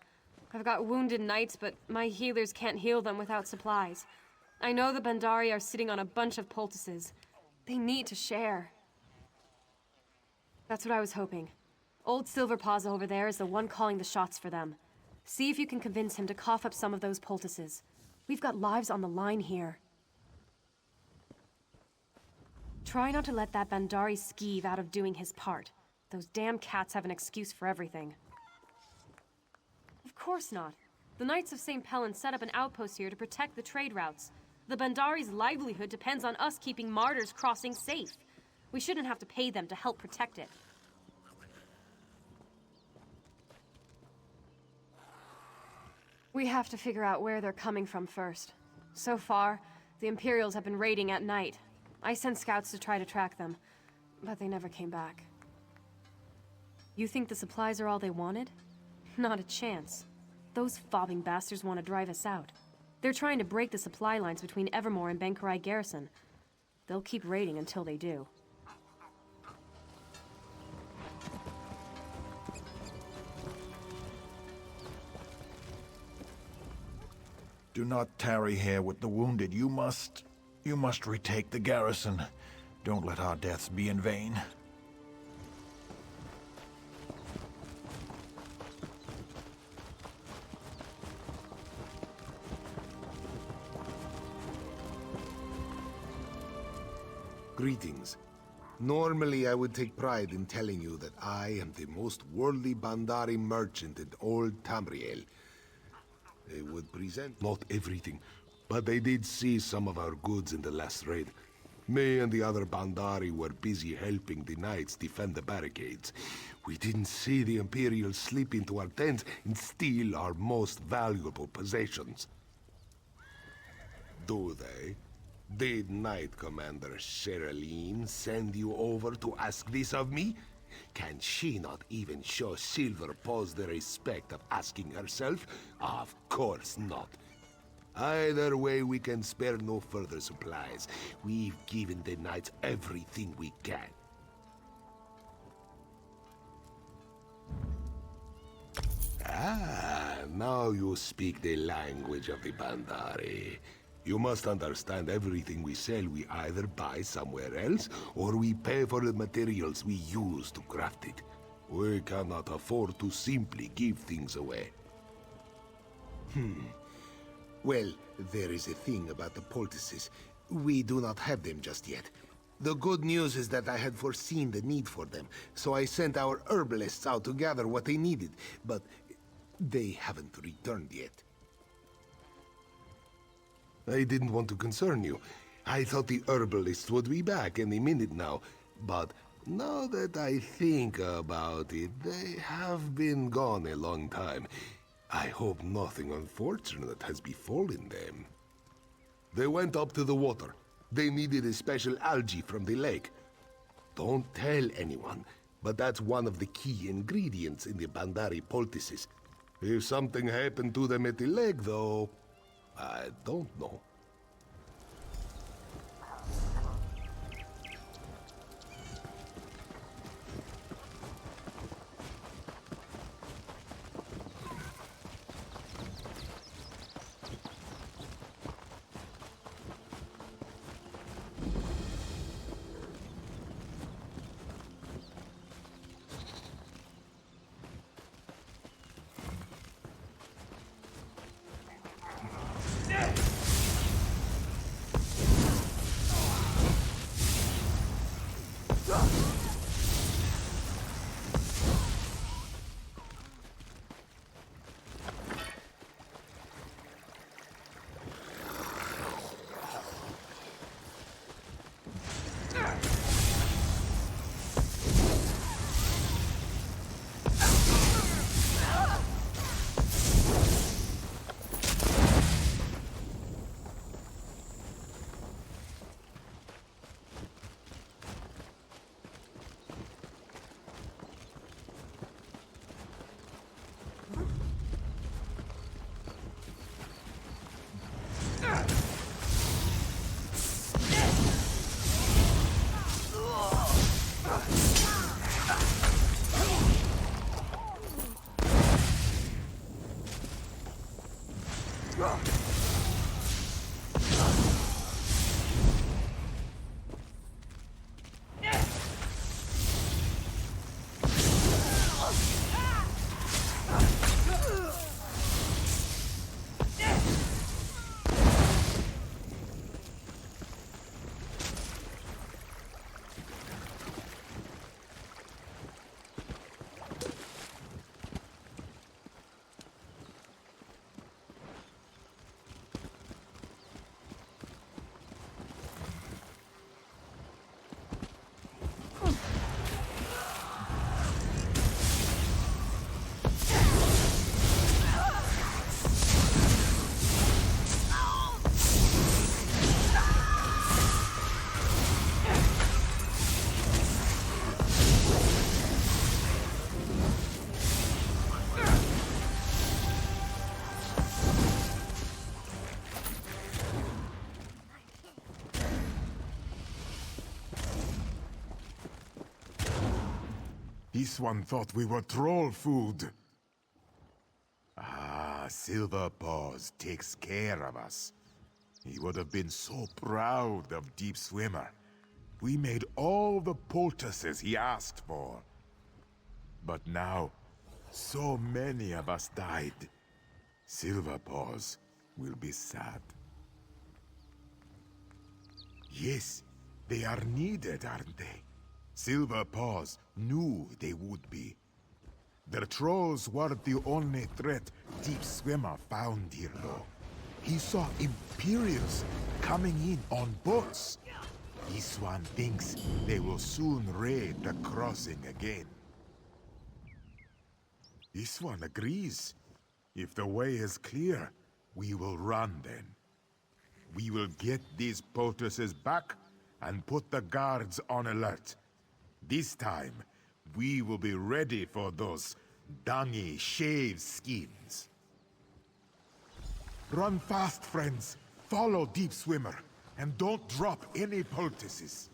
I've got wounded knights, but my healers can't heal them without supplies. I know the Bandari are sitting on a bunch of poultices. They need to share. That's what I was hoping. Old Silverpaws over there is the one calling the shots for them. See if you can convince him to cough up some of those poultices. We've got lives on the line here. Try not to let that Bandari skeeve out of doing his part. Those damn cats have an excuse for everything. Of course not. The Knights of St. Pellin set up an outpost here to protect the trade routes. The Bandari's livelihood depends on us keeping martyrs crossing safe. We shouldn't have to pay them to help protect it. We have to figure out where they're coming from first. So far, the Imperials have been raiding at night. I sent scouts to try to track them, but they never came back. You think the supplies are all they wanted? Not a chance. Those fobbing bastards want to drive us out. They're trying to break the supply lines between Evermore and Benkarai Garrison. They'll keep raiding until they do. Do not tarry here with the wounded. You must retake the garrison. Don't let our deaths be in vain. Greetings. Normally I would take pride in telling you that I am the most worldly Bandari merchant in old Tamriel. They would present not everything, but they did seize some of our goods in the last raid. Me and the other Bandari were busy helping the knights defend the barricades. We didn't see the Imperials slip into our tents and steal our most valuable possessions. Do they? Did Knight Commander Sherilyn send you over to ask this of me? Can she not even show Silverpaws the respect of asking herself? Of course not. Either way, we can spare no further supplies. We've given the knights everything we can. Ah, now you speak the language of the Bandari. You must understand everything we sell we either buy somewhere else, or we pay for the materials we use to craft it. We cannot afford to simply give things away. Well, there is a thing about the poultices. We do not have them just yet. The good news is that I had foreseen the need for them, so I sent our herbalists out to gather what they needed, but they haven't returned yet. I didn't want to concern you. I thought the herbalists would be back any minute now, but now that I think about it, they have been gone a long time. I hope nothing unfortunate has befallen them. They went up to the water. They needed a special algae from the lake. Don't tell anyone, but that's one of the key ingredients in the Bandari poultices. If something happened to them at the lake, though, I don't know. This one thought we were troll food. Ah, Silver Paws takes care of us. He would have been so proud of Deep Swimmer. We made all the poultices he asked for. But now, so many of us died. Silver Paws will be sad. Yes, they are needed, aren't they? Silver Paws knew they would be. The trolls weren't the only threat Deep Swimmer found here, though. He saw Imperials coming in on boats. This one thinks they will soon raid the crossing again. This one agrees. If the way is clear, we will run then. We will get these poultices back and put the guards on alert. This time, we will be ready for those dungy shave skins. Run fast, friends. Follow Deep Swimmer, and don't drop any poultices.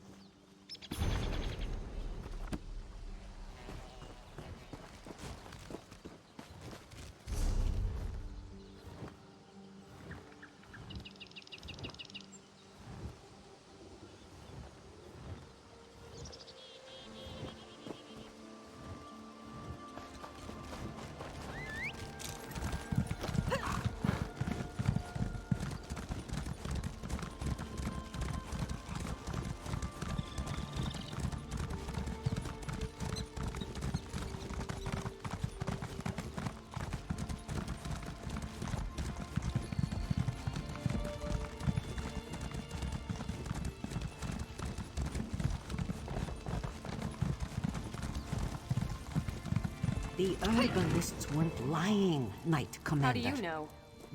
The herbalists weren't lying, Knight Commander. How do you know?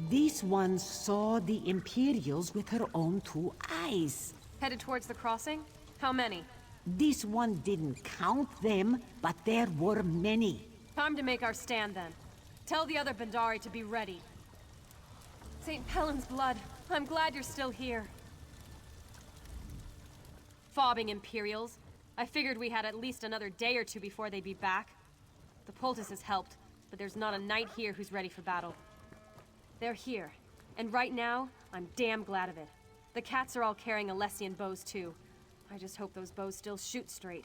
This one saw the Imperials with her own two eyes. Headed towards the crossing? How many? This one didn't count them, but there were many. Time to make our stand then. Tell the other Bandari to be ready. St. Pellin's blood, I'm glad you're still here. Fobbing Imperials. I figured we had at least another day or two before they'd be back. The poultices helped, but there's not a knight here who's ready for battle. They're here, and right now, I'm damn glad of it. The cats are all carrying Alessian bows too. I just hope those bows still shoot straight.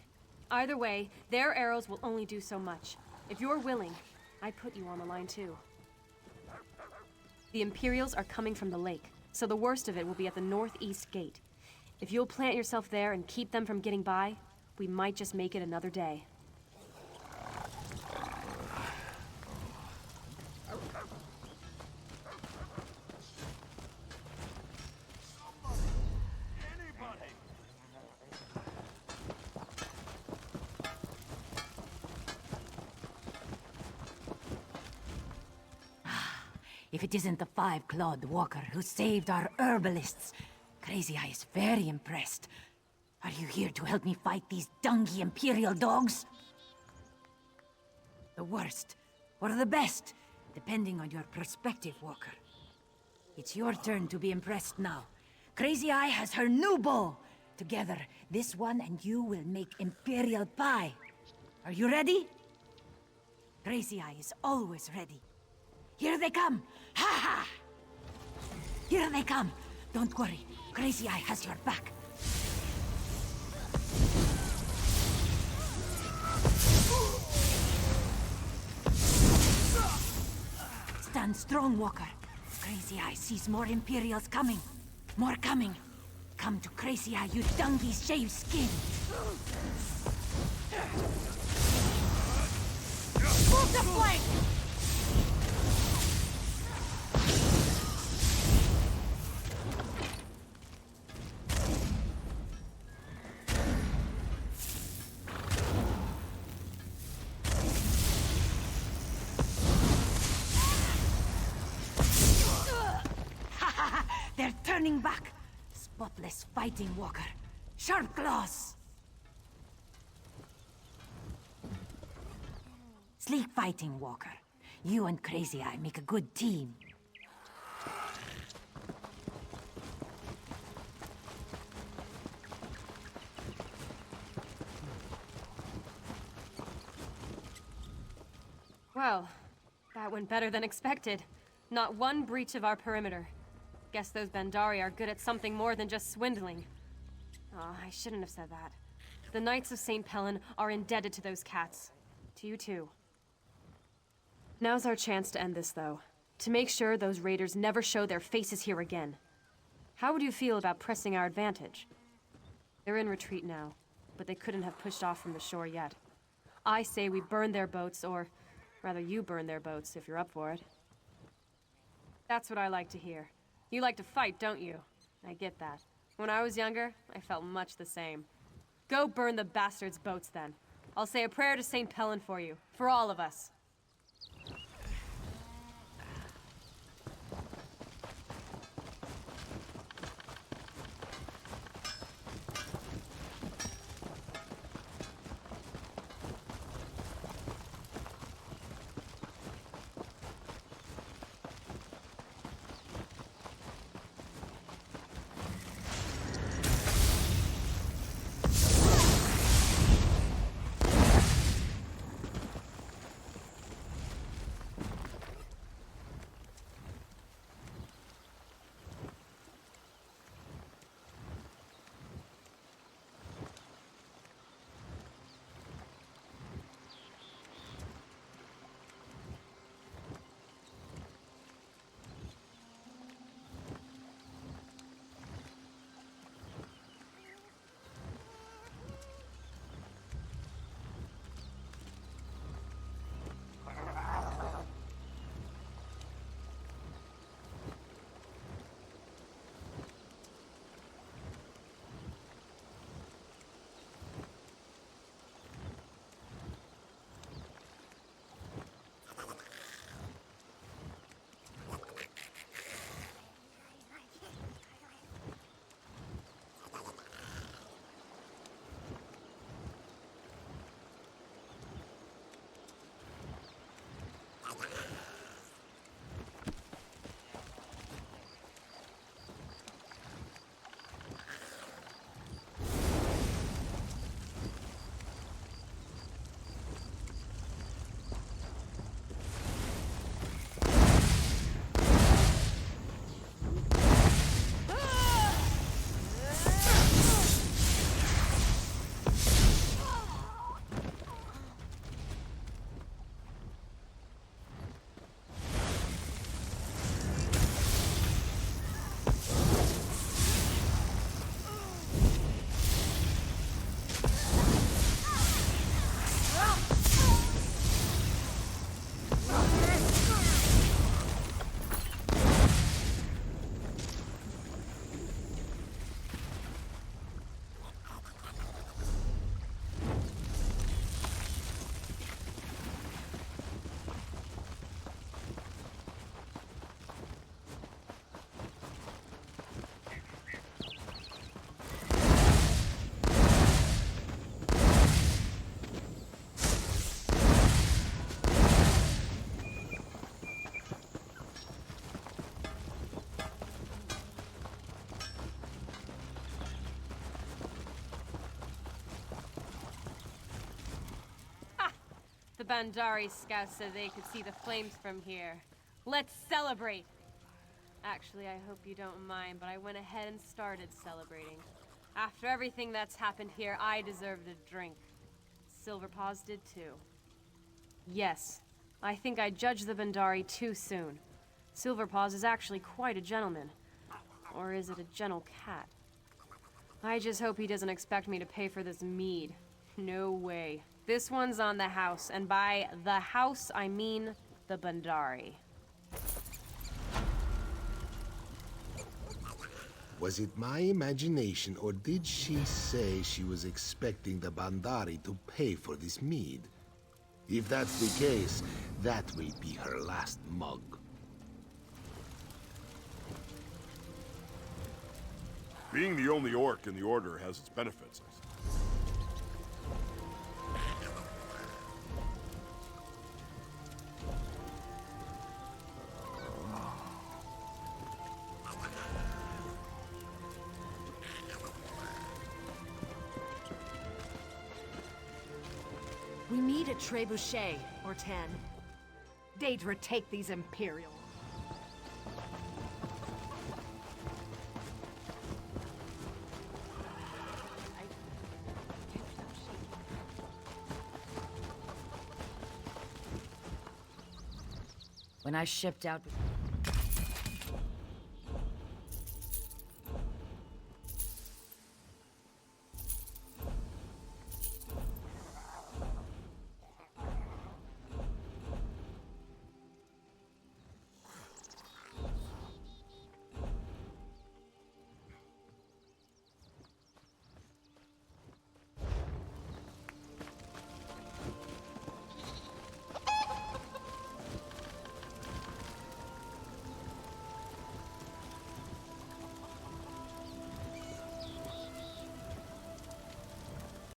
Either way, their arrows will only do so much. If you're willing, I'd put you on the line too. The Imperials are coming from the lake, so the worst of it will be at the northeast gate. If you'll plant yourself there and keep them from getting by, we might just make it another day. If it isn't the five-clawed walker who saved our herbalists, Crazy Eye is very impressed. Are you here to help me fight these dungy Imperial dogs? The worst, or the best, depending on your perspective, Walker. It's your turn to be impressed now. Crazy Eye has her new bow. Together, this one and you will make Imperial pie. Are you ready? Crazy Eye is always ready. Here they come! Ha ha! Here they come! Don't worry. Crazy Eye has your back. Stand strong, Walker. Crazy Eye sees more Imperials coming. More coming. Come to Crazy Eye, you donkeys shaved skin. Move the flank! They're turning back. Spotless fighting, Walker. Sharp claws. Sleek fighting, Walker. You and Crazy Eye make a good team. Well, that went better than expected. Not one breach of our perimeter. Guess those Bandari are good at something more than just swindling. Oh, I shouldn't have said that. The Knights of St. Pellen are indebted to those cats. To you too. Now's our chance to end this, though. To make sure those raiders never show their faces here again. How would you feel about pressing our advantage? They're in retreat now, but they couldn't have pushed off from the shore yet. I say we burn their boats, or rather you burn their boats if you're up for it. That's what I like to hear. You like to fight, don't you? I get that. When I was younger, I felt much the same. Go burn the bastards' boats, then. I'll say a prayer to St. Pellen for you. For all of us. The Bandari scouts said they could see the flames from here. Let's celebrate! Actually, I hope you don't mind, but I went ahead and started celebrating. After everything that's happened here, I deserved a drink. Silverpaws did too. Yes, I think I judged the Bandari too soon. Silverpaws is actually quite a gentleman. Or is it a gentle cat? I just hope he doesn't expect me to pay for this mead. No way. This one's on the house, and by the house, I mean the Bandari. Was it my imagination, or did she say she was expecting the Bandari to pay for this mead? If that's the case, that will be her last mug. Being the only orc in the Order has its benefits, I suppose. We meet at Trebuchet, or 10. Daedra, take these Imperials. When I shipped out with